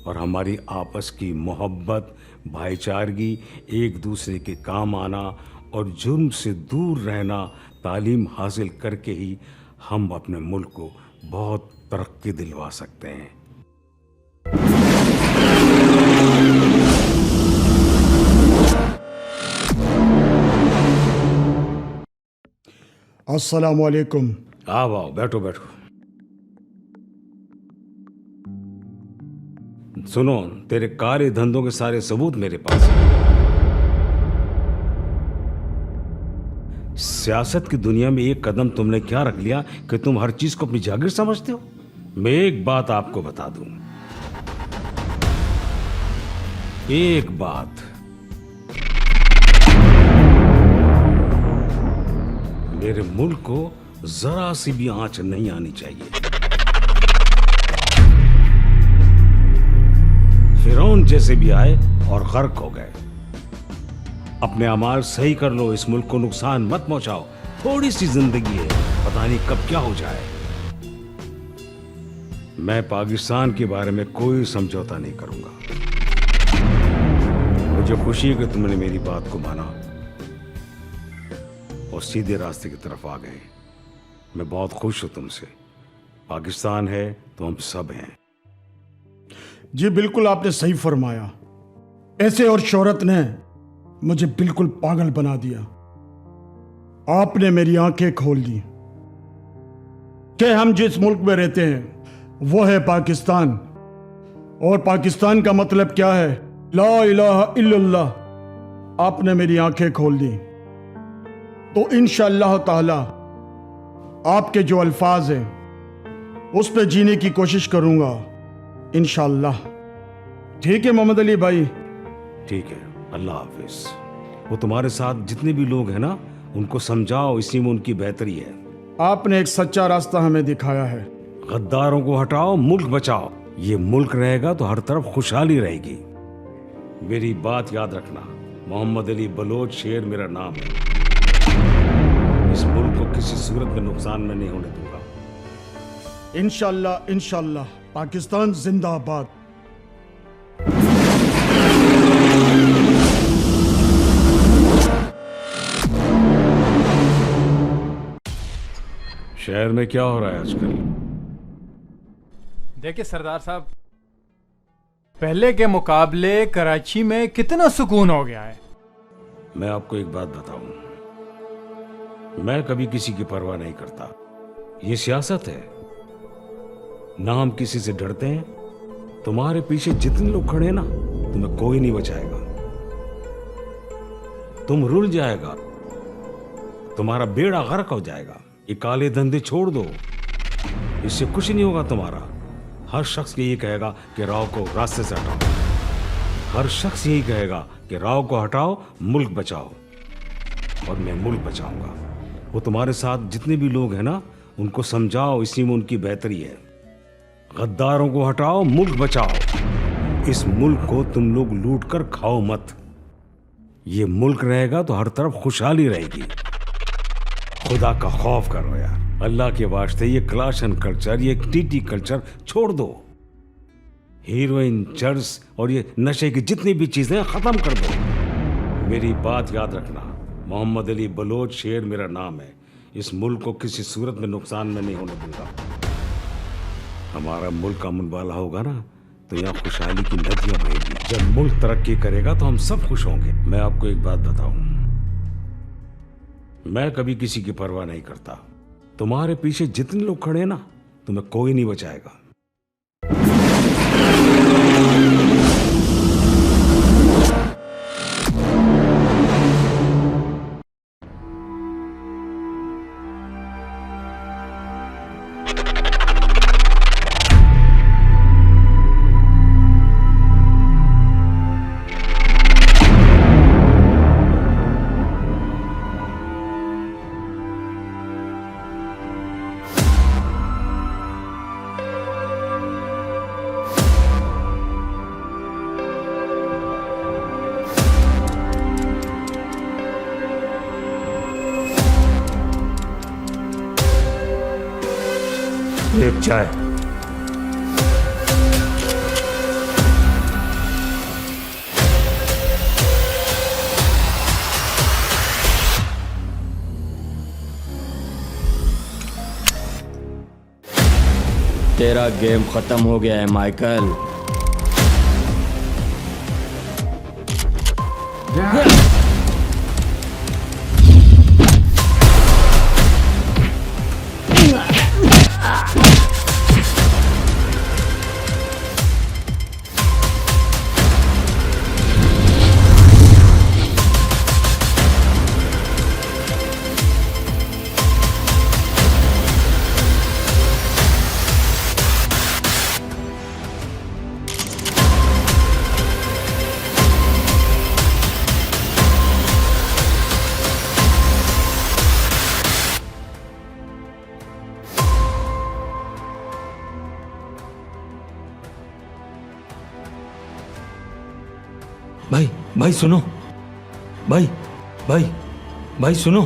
और हमारी आपस की मोहब्बत, भाईचारगी, एक दूसरे के काम आना और जुर्म से दूर रहना, तालीम हासिल करके ही हम अपने मुल्क को बहुत तरक्की दिलवा सकते हैं। अस्सलाम वालेकुम। आओ बैठो बैठो। सुनो, तेरे कार्य धंधों के सारे सबूत मेरे पास हैं। सियासत की दुनिया में एक कदम तुमने क्या रख लिया कि तुम हर चीज को अपनी जागीर समझते हो। मैं एक बात आपको बता दूं, एक बात, मेरे मुल्क को जरा सी भी आंच नहीं आनी चाहिए। फिरौन जैसे भी आए और गर्क हो गए। अपने अमाल सही कर लो, इस मुल्क को नुकसान मत पहुंचाओ। थोड़ी सी जिंदगी है, पता नहीं कब क्या हो जाए। मैं पाकिस्तान के बारे में कोई समझौता नहीं करूंगा। मुझे खुशी है कि तुमने मेरी बात को माना और सीधे रास्ते की तरफ आ गए। मैं बहुत खुश हूं तुमसे। पाकिस्तान है तो हम सब हैं। जी बिल्कुल, आपने सही फरमाया। ऐसे और शोहरत ने मुझे बिल्कुल पागल बना दिया। आपने मेरी आंखें खोल दी कि हम जिस मुल्क में रहते हैं वो है पाकिस्तान, और पाकिस्तान का मतलब क्या है, ला इलाहा इल्लल्लाह। आपने मेरी आंखें खोल दी। तो इंशाअल्लाह ताला आपके जो अल्फाज हैं उस पे जीने की कोशिश करूंगा इंशाअल्लाह। ठीक है मोहम्मद अली भाई? ठीक है, अल्लाह हाफिज। वो तुम्हारे साथ जितने भी लोग हैं ना, उनको समझाओ, इसी में उनकी बेहतरी है। आपने एक सच्चा रास्ता हमें दिखाया है। गद्दारों को हटाओ, मुल्क बचाओ। ये मुल्क रहेगा तो हर तरफ खुशहाली रहेगी। मेरी बात याद रखना, मोहम्मद अली बलोच शेर मेरा नाम है। इस मुल्क को किसी सूरत में नुकसान में नहीं होने दूंगा। इंशाअल्लाह इंशाअल्लाह। पाकिस्तान जिंदाबाद। शहर में क्या हो रहा है आजकल? देखिए सरदार साहब, पहले के मुकाबले कराची में कितना सुकून हो गया है। मैं आपको एक बात बताऊं, मैं कभी किसी की परवाह नहीं करता। ये सियासत है, ना हम किसी से डरते हैं। तुम्हारे पीछे जितने लोग खड़े हैं ना, तुम्हें कोई नहीं बचाएगा। तुम रुल जाएगा, तुम्हारा बेड़ा गर्क हो जाएगा। ये काले धंधे छोड़ दो, इससे कुछ नहीं होगा तुम्हारा। हर शख्स यही कहेगा कि राव को रास्ते से हटाओ, हर शख्स यही कहेगा कि राव को हटाओ, मुल्क बचाओ। और मैं मुल्क बचाऊंगा। वो तुम्हारे साथ जितने भी लोग हैं ना, उनको समझाओ, इसी में उनकी बेहतरी है। गद्दारों को हटाओ, मुल्क बचाओ। इस मुल्क को तुम लोग लूट कर खाओ मत। ये मुल्क रहेगा तो हर तरफ खुशहाली रहेगी। खुदा का खौफ करो यार, अल्लाह के वास्ते। ये क्लाशन कल्चर, ये टीटी कल्चर छोड़ दो। हीरोइन, चर्च और ये नशे की जितनी भी चीजें खत्म कर दो। मेरी बात याद रखना, मोहम्मद अली बलोच शेर मेरा नाम है। इस मुल्क को किसी सूरत में नुकसान में नहीं होने दूंगा। हमारा मुल्क अमन वाला होगा ना, तो यहाँ खुशहाली की नदियां बहेगी। जब मुल्क तरक्की करेगा तो हम सब खुश होंगे। मैं आपको एक बात बताऊं, मैं कभी किसी की परवाह नहीं करता। तुम्हारे पीछे जितने लोग खड़े हैं ना, तुम्हें कोई नहीं बचाएगा। एक चाय। तेरा गेम खत्म हो गया है माइकल। भाई भाई सुनो, भाई भाई भाई सुनो।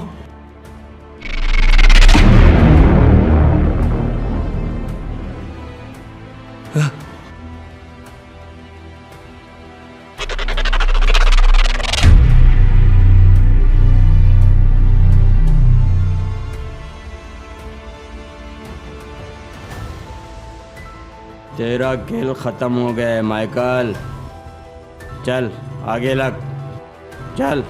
तेरा खेल खत्म हो गया है माइकल। चल आगे लग, चल।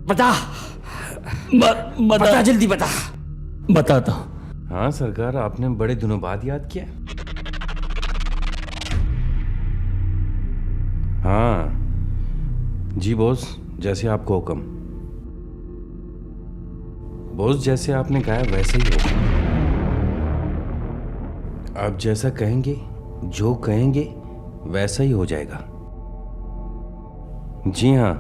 बता बता, जल्दी बता। बताता हूं। हाँ सरकार, आपने बड़े दिनों बाद याद किया। हाँ जी बॉस, जैसे आपको हुक्म। बॉस जैसे आपने कहा वैसे ही होगा। आप जैसा कहेंगे, जो कहेंगे वैसा ही हो जाएगा। जी हाँ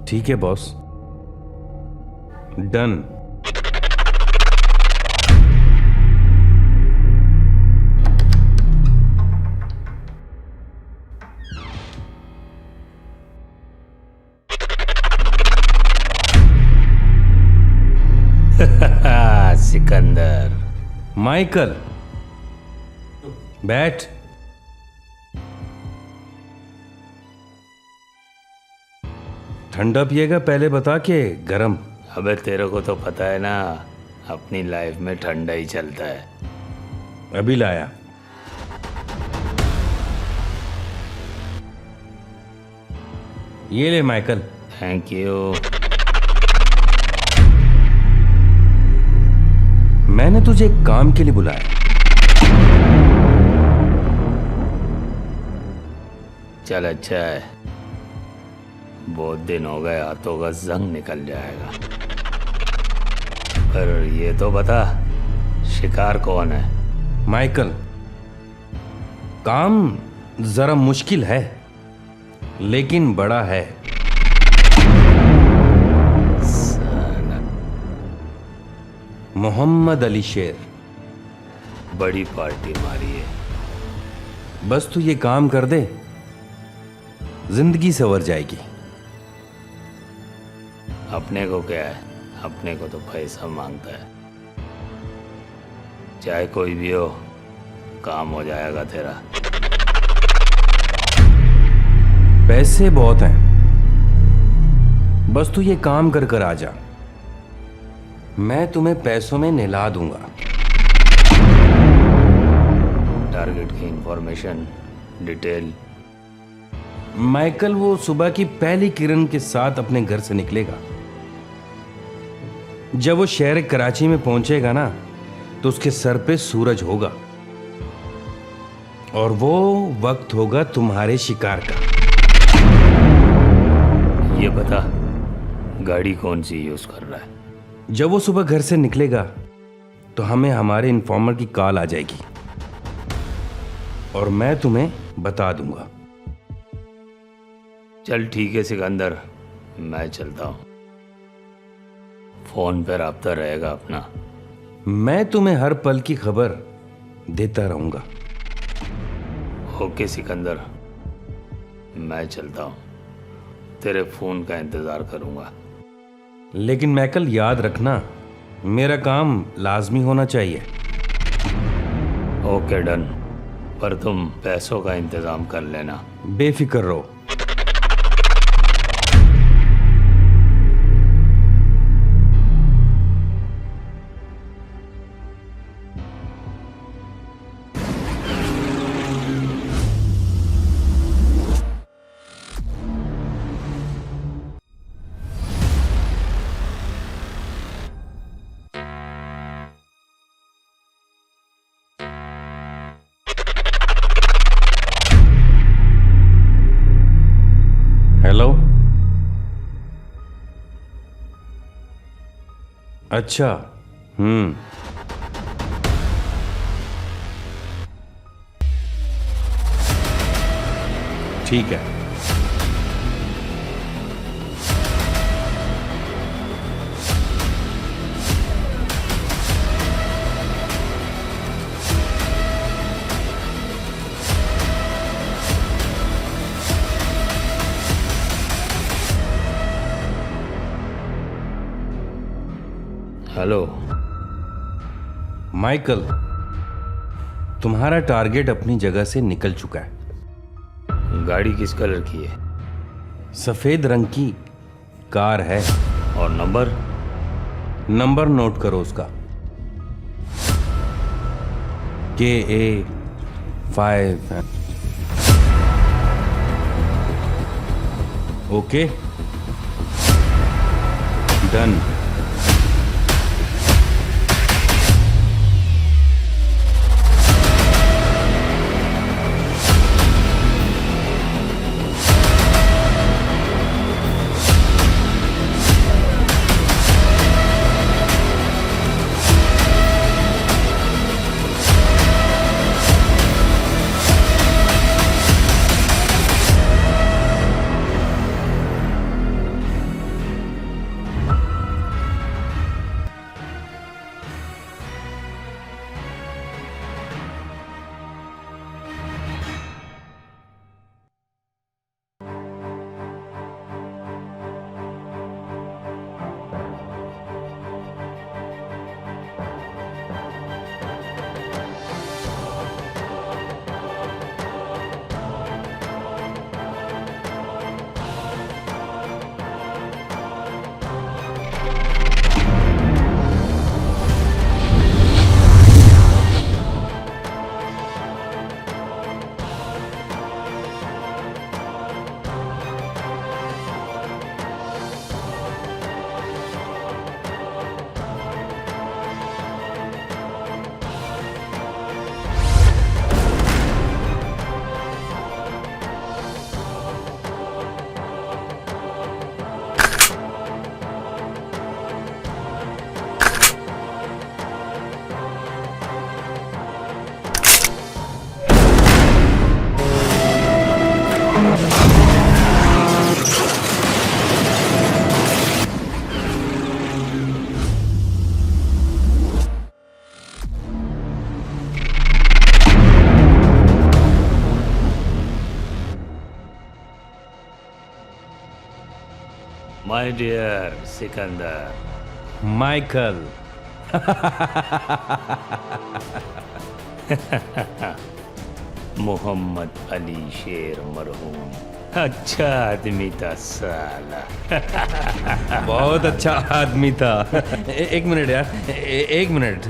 ठीक है बॉस, डन। सिकंदर। माइकल बैठ। ठंडा पिएगा पहले बता के गरम। अबे तेरे को तो पता है ना, अपनी लाइफ में ठंडा ही चलता है। अभी लाया। ये ले माइकल। Thank you. मैंने तुझे एक काम के लिए बुलाया। चल अच्छा है, बहुत दिन हो गए, हाथों का जंग निकल जाएगा। पर ये तो बता, शिकार कौन है? माइकल, काम जरा मुश्किल है लेकिन बड़ा है। मोहम्मद अली शेर। बड़ी पार्टी मारी है। बस तू ये काम कर दे, जिंदगी संवर जाएगी। अपने को क्या है, अपने को तो पैसा मांगता है। चाहे कोई भी हो, काम हो जाएगा तेरा। पैसे बहुत हैं, बस तू ये काम कर कर आ जा। मैं तुम्हें पैसों में नहला दूंगा। टारगेट की इंफॉर्मेशन, डिटेल। माइकल वो सुबह की पहली किरण के साथ अपने घर से निकलेगा। जब वो शहर कराची में पहुंचेगा ना, तो उसके सर पे सूरज होगा और वो वक्त होगा तुम्हारे शिकार का। ये बता, गाड़ी कौन सी यूज कर रहा है? जब वो सुबह घर से निकलेगा तो हमें हमारे इन्फॉर्मर की कॉल आ जाएगी और मैं तुम्हें बता दूंगा। चल ठीक है सिकंदर, मैं चलता हूं। फोन पे राब्ता रहेगा अपना। मैं तुम्हें हर पल की खबर देता रहूंगा। ओके सिकंदर, मैं चलता हूं। तेरे फोन का इंतजार करूंगा। लेकिन मैकल याद रखना, मेरा काम लाजमी होना चाहिए। ओके डन, पर तुम पैसों का इंतजाम कर लेना। बेफिक्र रहो। हेलो, अच्छा, ठीक है। हेलो माइकल, तुम्हारा टारगेट अपनी जगह से निकल चुका है। गाड़ी किस कलर की है? सफेद रंग की कार है। और नंबर? नंबर नोट करो उसका, KA5। Okay, done. My dear Sikandar. Michael. Mohammad Ali Sher मरहूम अच्छा आदमी था साला। बहुत अच्छा आदमी था। एक मिनट यार, एक मिनट।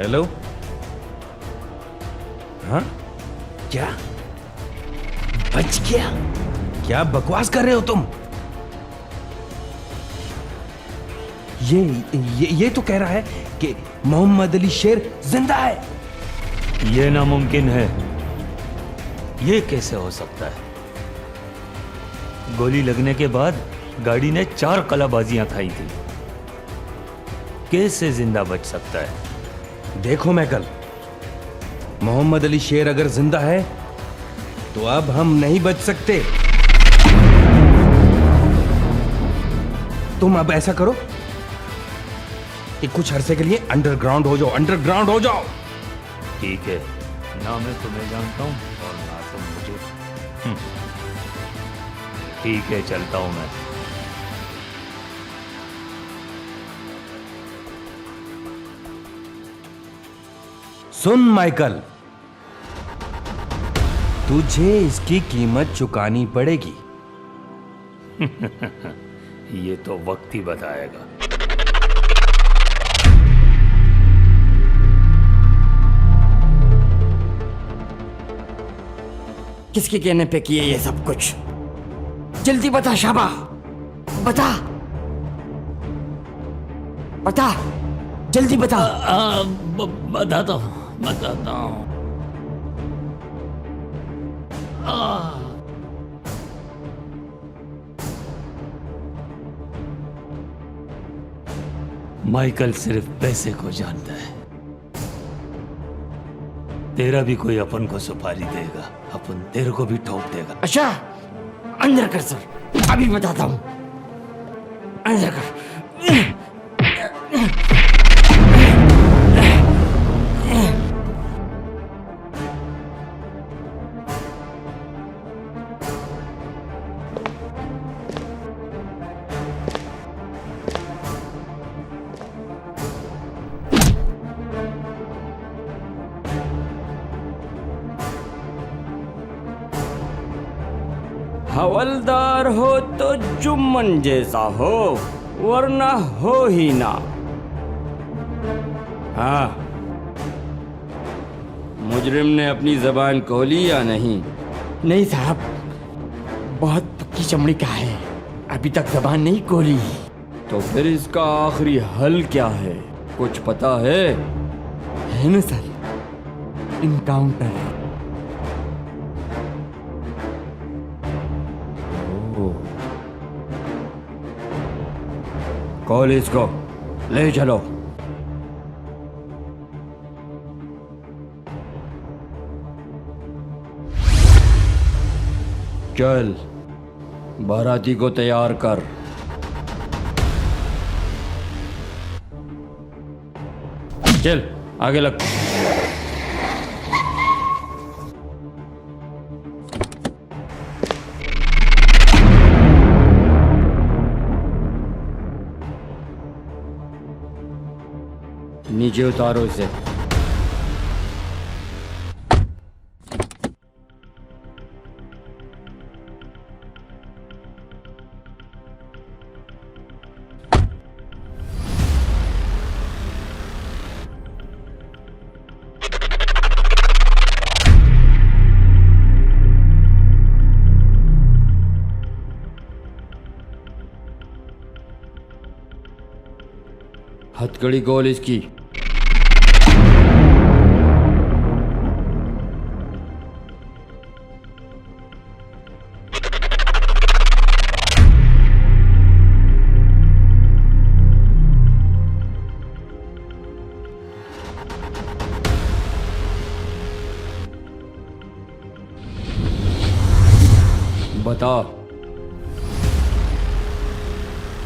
हेलो। हाँ क्या बच गया? क्या बकवास कर रहे हो तुम? ये तो कह रहा है कि मोहम्मद अली शेर जिंदा है। ये नामुमकिन है। ये कैसे हो सकता है? गोली लगने के बाद गाड़ी ने 4 कलाबाजियां खाई थी। कैसे जिंदा बच सकता है? देखो मैकल, मोहम्मद अली शेर अगर जिंदा है तो अब हम नहीं बच सकते। तुम अब ऐसा करो कि कुछ अरसे के लिए अंडरग्राउंड हो जाओ, अंडरग्राउंड हो जाओ। ठीक है, ना मैं तुम्हें जानता हूं और ना तुम मुझे। ठीक है, चलता हूं मैं। सुन माइकल, तुझे इसकी कीमत चुकानी पड़ेगी। ये तो वक्त ही बताएगा। किसके कहने पे किए ये सब कुछ? जल्दी बता शाबा, बता बता, जल्दी बता। बताता हूँ, बताता हूँ। माइकल सिर्फ पैसे को जानता है। तेरा भी कोई अपन को सुपारी देगा, अपन तेरे को भी ठोक देगा। अच्छा, अंदर कर सर, अभी बताता हूं। अंदर कर। हवलदार हो तो जुम्मन जैसा हो, वरना हो ही ना। हाँ, मुजरिम ने अपनी जबान खोली या नहीं? नहीं साहब, बहुत पक्की चमड़ी का है, अभी तक जबान नहीं खोली। तो फिर इसका आखिरी हल क्या है, कुछ पता है ना सर? इनकाउंटर। कॉलेज को ले चलो। चल, बाराती को तैयार कर। चल आगे लग। नीचे उतारो इसे। हथकड़ी गोल इसकी। बता,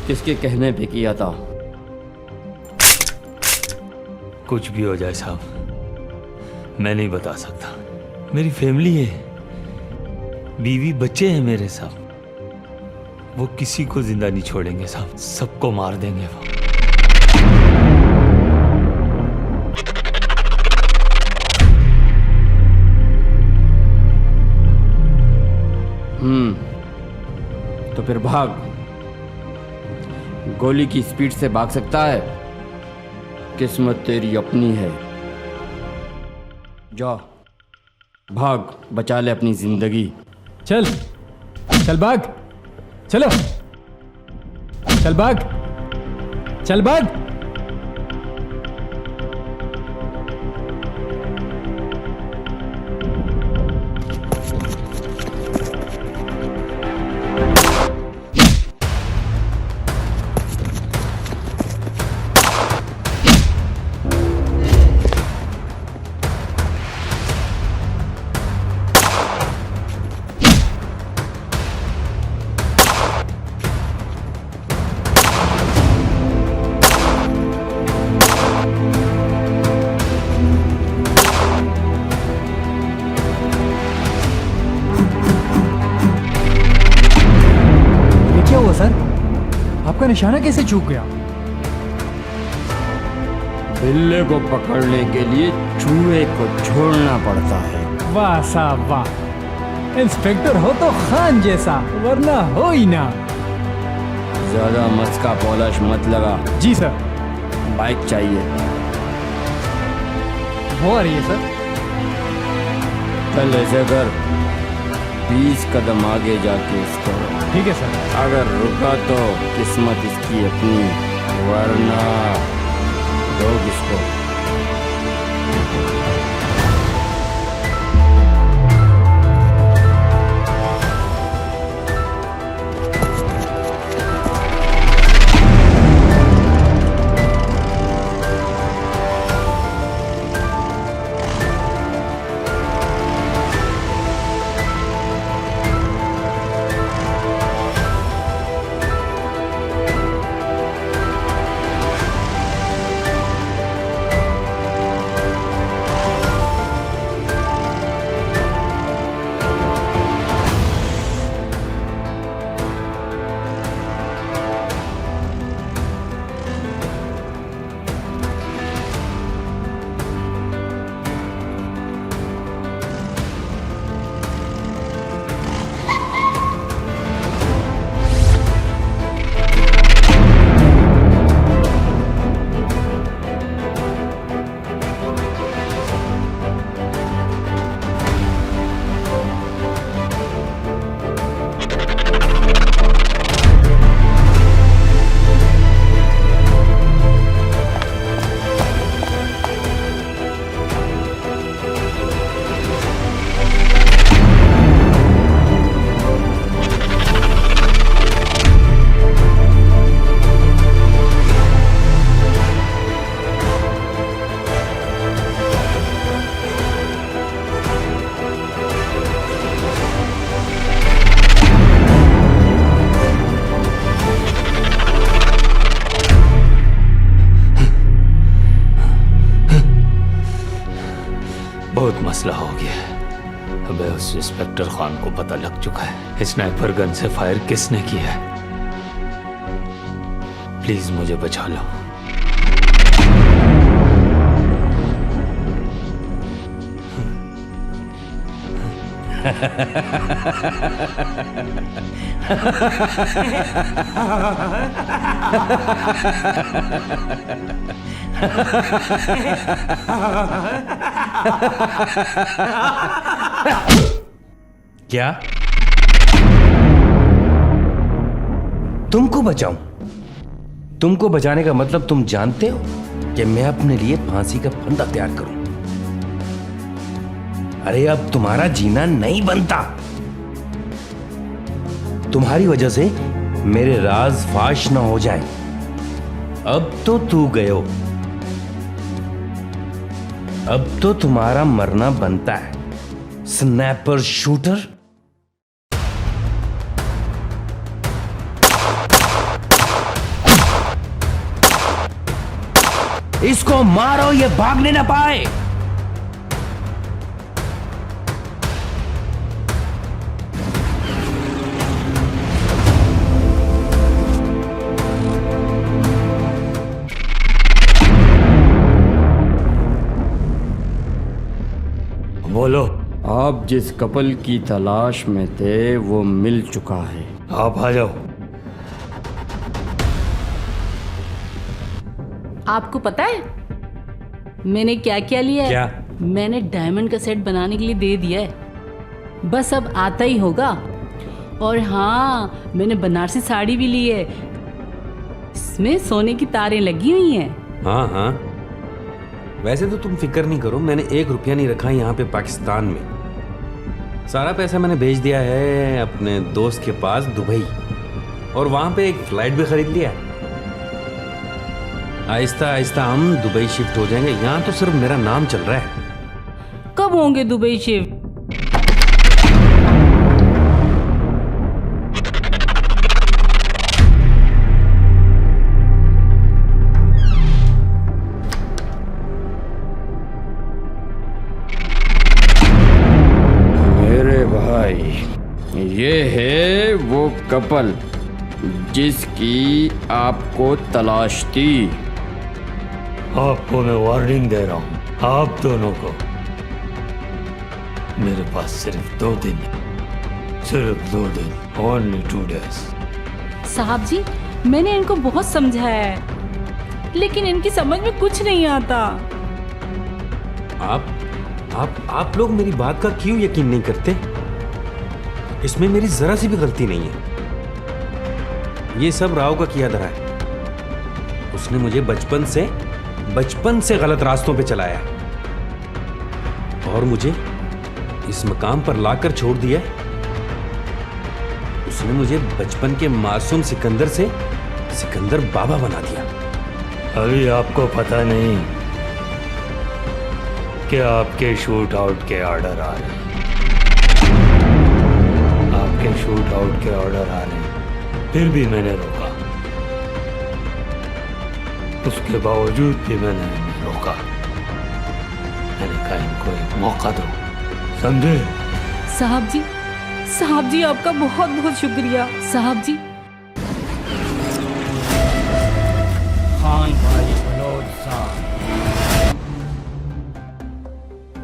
किसके कहने पे किया था? कुछ भी हो जाए साहब, मैं नहीं बता सकता। मेरी फैमिली है, बीवी बच्चे हैं मेरे साथ, वो किसी को जिंदा नहीं छोड़ेंगे साहब, सबको मार देंगे वो। तो फिर भाग। गोली की स्पीड से भाग सकता है, किस्मत तेरी अपनी है। जा भाग, बचा ले अपनी जिंदगी। चल चल भाग, चलो चल भाग, चल भाग। आपका निशाना कैसे चूक गया? बिल्ले को पकड़ने के लिए चूहे को छोड़ना पड़ता है। वाह साहब वाह, इंस्पेक्टर हो तो खान जैसा, वरना हो ही ना। ज्यादा मस्का पॉलिश मत लगा। जी सर। बाइक चाहिए। वो आ रही है सर। चल ऐसे कर, 20 कदम आगे जाके इसको। ठीक है सर। अगर रुका तो किस्मत इसकी अपनी, वरना रोक इसको। बहुत मसला हो गया है। अबे उस इंस्पेक्टर खान को पता लग चुका है स्नाइपर गन से फायर किसने किया है। प्लीज मुझे बचा लो। क्या तुमको बचाऊं? तुमको बचाने का मतलब तुम जानते हो कि मैं अपने लिए फांसी का फंदा तैयार करूं। अरे अब तुम्हारा जीना नहीं बनता। तुम्हारी वजह से मेरे राज फाश ना हो जाए। अब तो तू गयो, अब तो तुम्हारा मरना बनता है स्नैपर शूटर। इसको मारो, ये भागने ना पाए। बोलो। आप जिस कपल की तलाश में थे वो मिल चुका है। आप आ जाओ। आपको पता है मैंने क्या क्या लिया है? क्या? मैंने डायमंड का सेट बनाने के लिए दे दिया है, बस अब आता ही होगा। और हाँ, मैंने बनारसी साड़ी भी ली है, इसमें सोने की तारें लगी हुई हैं। हाँ हाँ, वैसे तो तुम फिक्र नहीं करो, मैंने 1 रुपया नहीं रखा यहाँ पे पाकिस्तान में। सारा पैसा मैंने भेज दिया है अपने दोस्त के पास दुबई, और वहाँ पे एक फ्लाइट भी खरीद लिया। आहिस्ता आहिस्ता हम दुबई शिफ्ट हो जाएंगे। यहाँ तो सिर्फ मेरा नाम चल रहा है। कब होंगे दुबई शिफ्ट? मेरे भाई, ये है वो कपल जिसकी आपको तलाश थी। आपको मैं वार्निंग दे रहा हूँ, आप दोनों को। मेरे पास सिर्फ 2 दिन, सिर्फ 2 दिन, ओनली 2 डेज। साहब जी, मैंने इनको बहुत समझाया है, लेकिन इनकी समझ में कुछ नहीं आता। आप लोग मेरी बात का क्यों यकीन नहीं करते? इसमें मेरी जरा सी भी गलती नहीं है। ये सब राव का किया धरा है। उसने मुझे बचपन से गलत रास्तों पे चलाया और मुझे इस मकाम पर लाकर छोड़ दिया। उसने मुझे बचपन के मासूम सिकंदर से सिकंदर बाबा बना दिया। अभी आपको पता नहीं कि आपके शूट आउट के ऑर्डर आ रहे हैं। आपके शूट आउट के ऑर्डर आ रहे हैं, फिर भी मैंने रोका। उसके बावजूद भी मैंने रोका। मैंने कहा इनको एक मौका दो, समझे? साहब जी आपका बहुत बहुत शुक्रिया। साहब जी। खान भाई बलोच साहब।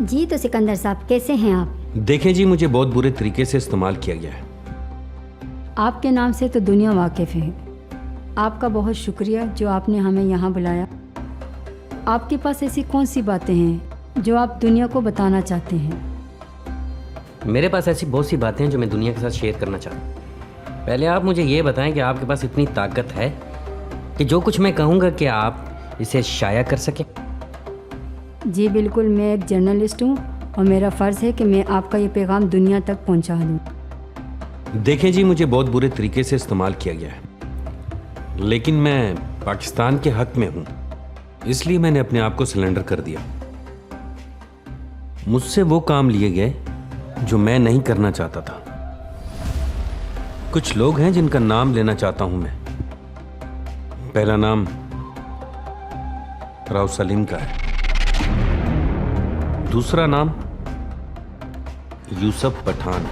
जी तो सिकंदर साहब, कैसे हैं आप? देखें जी, मुझे बहुत बुरे तरीके से इस्तेमाल किया गया है। आपके नाम से तो दुनिया वाकिफ़ है। आपका बहुत शुक्रिया जो आपने हमें यहाँ बुलाया। आपके पास ऐसी कौन सी बातें हैं जो आप दुनिया को बताना चाहते हैं? मेरे पास ऐसी बहुत सी बातें हैं जो मैं दुनिया के साथ शेयर करना चाहता हूँ। पहले आप मुझे ये बताएं कि आपके पास इतनी ताकत है कि जो कुछ मैं कहूँगा कि आप इसे शाया कर सकें। जी बिल्कुल, मैं एक जर्नलिस्ट हूँ और मेरा फ़र्ज़ है कि मैं आपका ये पैगाम दुनिया तक पहुँचा दूँ। देखें जी, मुझे बहुत बुरे तरीके से इस्तेमाल किया गया है, लेकिन मैं पाकिस्तान के हक में हूँ, इसलिए मैंने अपने आप को सरेंडर कर दिया। मुझसे वो काम लिए गए जो मैं नहीं करना चाहता था। कुछ लोग हैं जिनका नाम लेना चाहता हूं मैं। पहला नाम राव सलीम का है, दूसरा नाम यूसुफ पठान,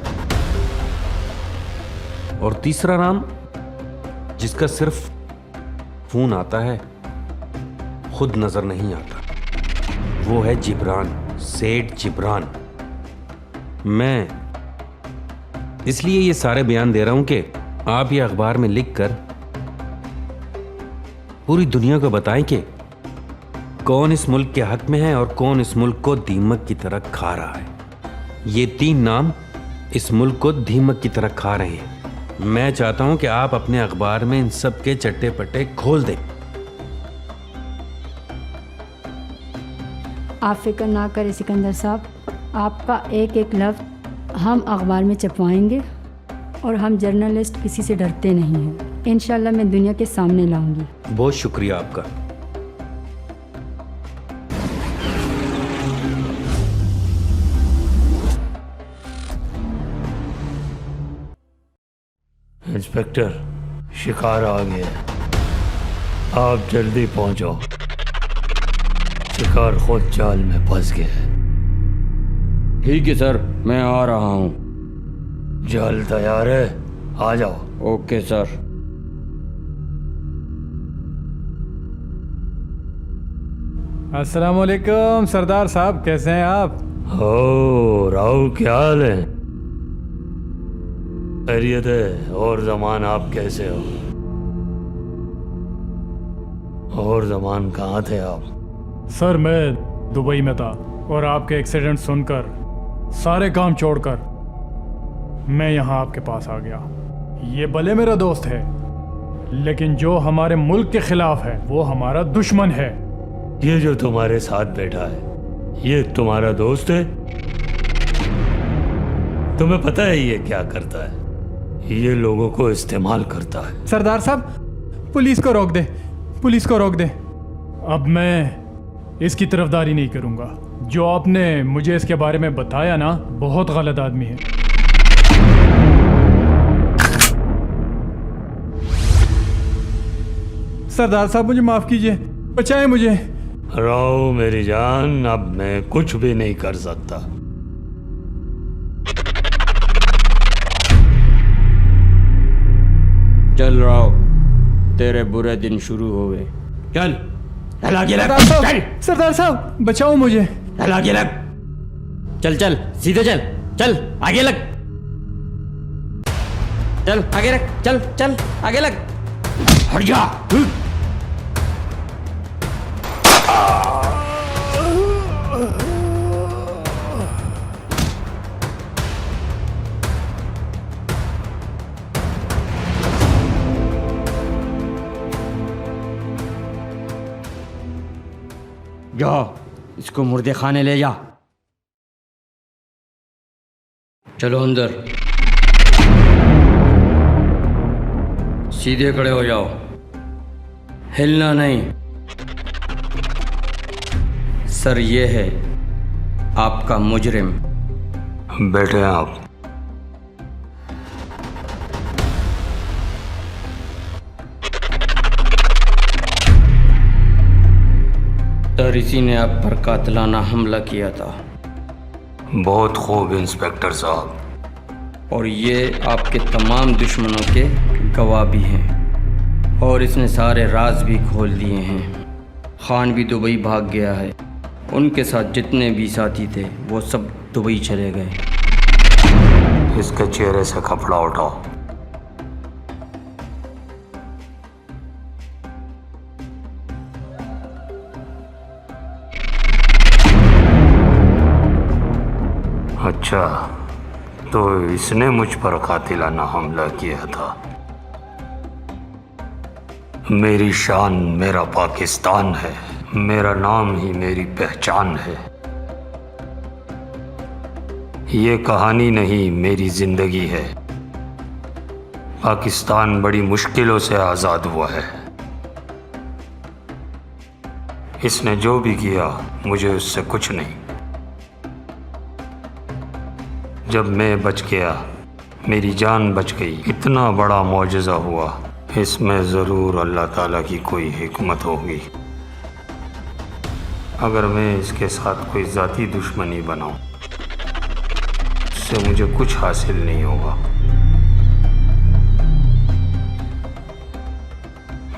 और तीसरा नाम जिसका सिर्फ फोन आता है, खुद नजर नहीं आता, वो है जिब्रान, सेठ जिब्रान। मैं इसलिए ये सारे बयान दे रहा हूं कि आप ये अखबार में लिखकर पूरी दुनिया को बताएं कि कौन इस मुल्क के हक में है और कौन इस मुल्क को दीमक की तरह खा रहा है। ये 3 नाम इस मुल्क को दीमक की तरह खा रहे हैं। मैं चाहता हूं कि आप अपने अखबार में इन सब के चट्टे पट्टे खोल दें। आप फिक्र ना करें सिकंदर साहब, आपका एक एक लफ्ज़ हम अखबार में छपवाएंगे और हम जर्नलिस्ट किसी से डरते नहीं हैं। इंशाल्लाह मैं दुनिया के सामने लाऊंगी। बहुत शुक्रिया आपका। इंस्पेक्टर, शिकार आ गया, आप जल्दी पहुंचो। शिकार खुद जाल में फंस गया है। ठीक है सर, मैं आ रहा हूँ। जाल तैयार है, आ जाओ। Okay sir. अस्सलाम वालेकुम सरदार साहब, कैसे हैं आप? ओ राव, क्या हाल है? खैरियत है? और जमान आप कैसे हो? और जमान कहाँ थे आप? सर मैं दुबई में था और आपके एक्सीडेंट सुनकर सारे काम छोड़कर मैं यहाँ आपके पास आ गया। ये भले मेरा दोस्त है, लेकिन जो हमारे मुल्क के खिलाफ है वो हमारा दुश्मन है। ये जो तुम्हारे साथ बैठा है, ये तुम्हारा दोस्त है? तुम्हें पता है ये क्या करता है? ये लोगों को इस्तेमाल करता है। सरदार साहब, पुलिस को रोक दे, पुलिस को रोक दे। अब मैं इसकी तरफदारी नहीं करूंगा। जो आपने मुझे इसके बारे में बताया ना, बहुत गलत आदमी है। सरदार साहब मुझे माफ कीजिए, बचाएं मुझे। राव मेरी जान, अब मैं कुछ भी नहीं कर सकता। चल राव, तेरे बुरे दिन शुरू हो गए। चल चल आगे लग। चल सरदार साहब बचाओ मुझे। चल आगे लग। चल चल सीधे चल, चल आगे लग। चल आगे लग, चल चल आगे लग। हट जा। जा, इसको मुर्दे खाने ले जा। चलो अंदर। सीधे खड़े हो जाओ, हिलना नहीं। सर ये है आपका मुजरिम। बैठे आप। सर इसी ने आप पर कातिलाना हमला किया था। बहुत खूब इंस्पेक्टर साहब। और ये आपके तमाम दुश्मनों के गवाह भी हैं, और इसने सारे राज भी खोल दिए हैं। खान भी दुबई भाग गया है। उनके साथ जितने भी साथी थे वो सब दुबई चले गए। इसके चेहरे से कपड़ा उठाओ। अच्छा, तो इसने मुझ पर कातिलाना हमला किया था। मेरी शान मेरा पाकिस्तान है, मेरा नाम ही मेरी पहचान है। ये कहानी नहीं, मेरी जिंदगी है। पाकिस्तान बड़ी मुश्किलों से आज़ाद हुआ है। इसने जो भी किया मुझे उससे कुछ नहीं। जब मैं बच गया, मेरी जान बच गई, इतना बड़ा मौजज़ा हुआ। इसमें ज़रूर अल्लाह ताला की कोई हिकमत होगी। अगर मैं इसके साथ कोई ज़ाती दुश्मनी बनाऊं, उससे मुझे कुछ हासिल नहीं होगा।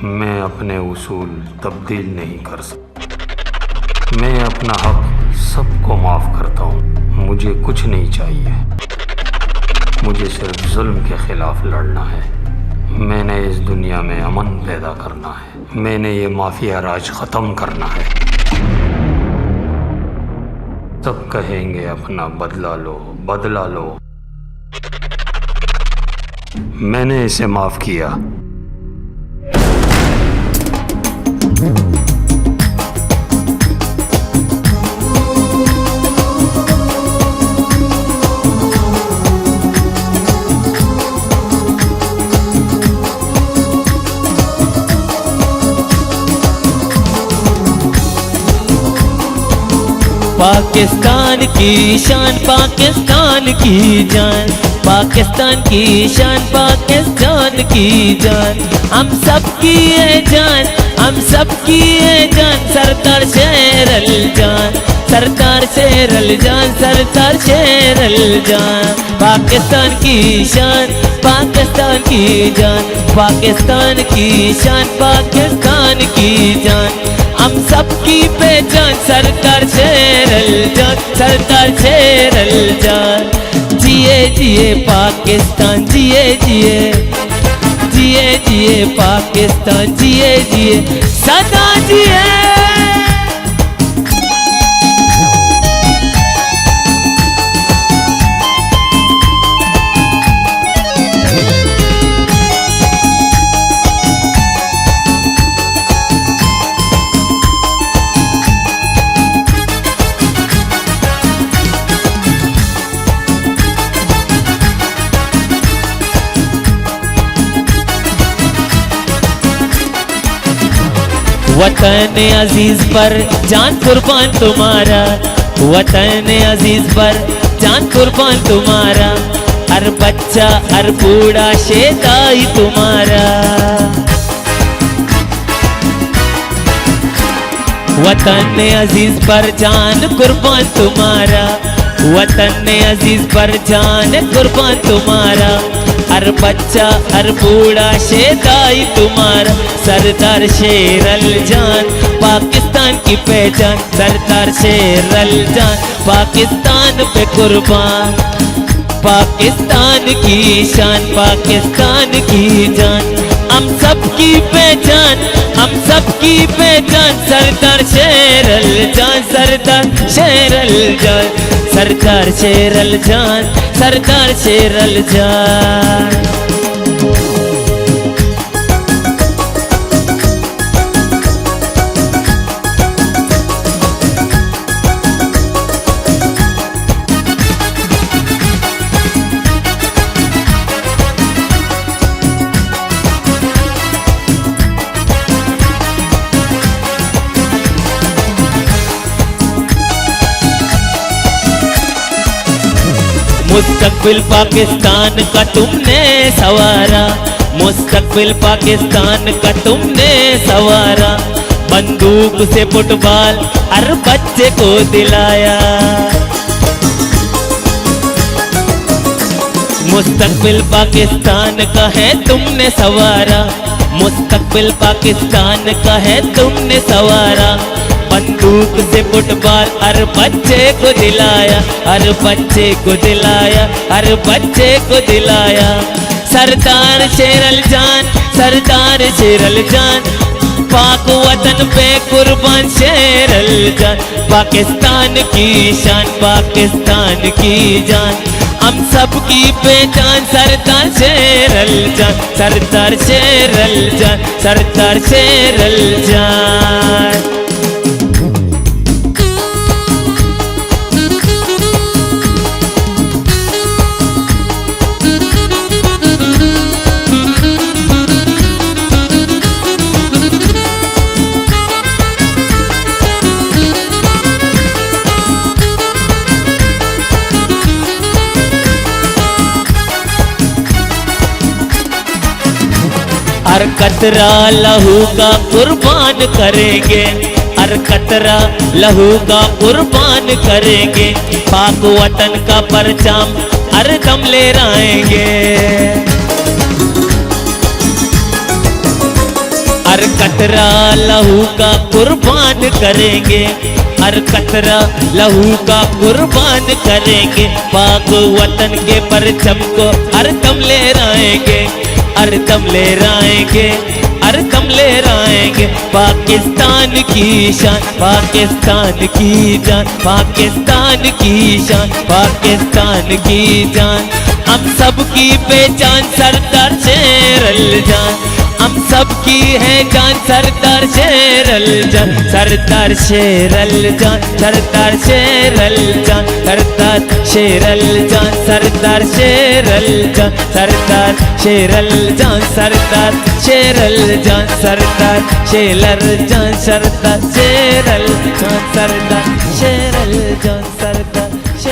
मैं अपने उसूल तब्दील नहीं कर सकता। मैं अपना हक सबको माफ़ करता हूँ। मुझे कुछ नहीं चाहिए। मुझे सिर्फ जुल्म के खिलाफ लड़ना है। मैंने इस दुनिया में अमन पैदा करना है। मैंने ये माफिया राज ख़त्म करना है। सब कहेंगे अपना बदला लो, बदला लो। मैंने इसे माफ़ किया। पाकिस्तान की शान, पाकिस्तान की जान, पाकिस्तान की शान, पाकिस्तान की जान। हम सब की है जान, हम सब की है जान। सरदार शेर जान, सरदार शेर जान, सरदार शेर जान। पाकिस्तान की शान, पाकिस्तान की जान, पाकिस्तान की शान, पाकिस्तान की जान। हम सबकी पहचान सरदार शेरल जान, सरदार शेरल जान। जिए जिए पाकिस्तान, जिए जिए, जिए जिए पाकिस्तान, जिए जिए सदा जिए। वतन अजीज पर जान कुर्बान तुम्हारा, वतन अजीज पर जान कुर्बान तुम्हारा, हर बच्चा हर बूढ़ा शेदाई तुम्हारा। वतन अजीज पर जान कुर्बान तुम्हारा, वतन अजीज पर जान कुर्बान तुम्हारा, हर बच्चा हर बूढ़ा शेदाई तुम्हारा। सरदार शेरल जान पाकिस्तान की पहचान, सरदार शेरल जान पाकिस्तान पे कुर्बान, पाकिस्तान की शान, पाकिस्तान की जान। हम सबकी पहचान, हम सबकी पहचान सरदार शेरल जान, सरदार शेरल जान, सरदार शेरल जान, सरदार शेरल जान। मुस्तकबिल पाकिस्तान का तुमने सवारा, मुस्तकबिल पाकिस्तान का तुमने सवारा, बंदूक से फुटबॉल हर बच्चे को दिलाया। मुस्तकबिल पाकिस्तान का है तुमने सवारा, मुस्तकबिल पाकिस्तान का है तुमने सवारा, बंदूक से फुटबॉल हर बच्चे को दिलाया, हर बच्चे को दिलाया, हर बच्चे को दिलाया। सरदार शेरल जान, सरदार शेरल जान, पाक वतन पे कुर्बान शेरल जान, पाकिस्तान की शान, पाकिस्तान की जान। हम सबकी पहचान सरदार शेरल जान, सरदार शेरल जान, सरदार शेरल जान। हर कतरा लहू का कुर्बान करेंगे, हर कतरा लहू का कुर्बान करेंगे, पाक वतन का परचम हर दम लहराएंगे। हर कतरा लहू का कुर्बान करेंगे, हर कतरा लहू का कुर्बान करेंगे, पाक वतन के परचम को हर दम लहराएंगे, हर दम लहराएंगे, हर दम लहराएंगे। पाकिस्तान की शान, पाकिस्तान की जान, पाकिस्तान की शान, पाकिस्तान की जान। हम सबकी पहचान सरदार शेरल जान, हम सबकी है जान सरदार शेरल जान, सरदार शेरल जान, सरदार शेरल जान, सरदार शेरल जान, सरदार शेरल जान, सरदार शेरल जान, सरदार शेरल जान, सरदार शेरल जान, सरदार शेरल जान, सरदार शेरल जान।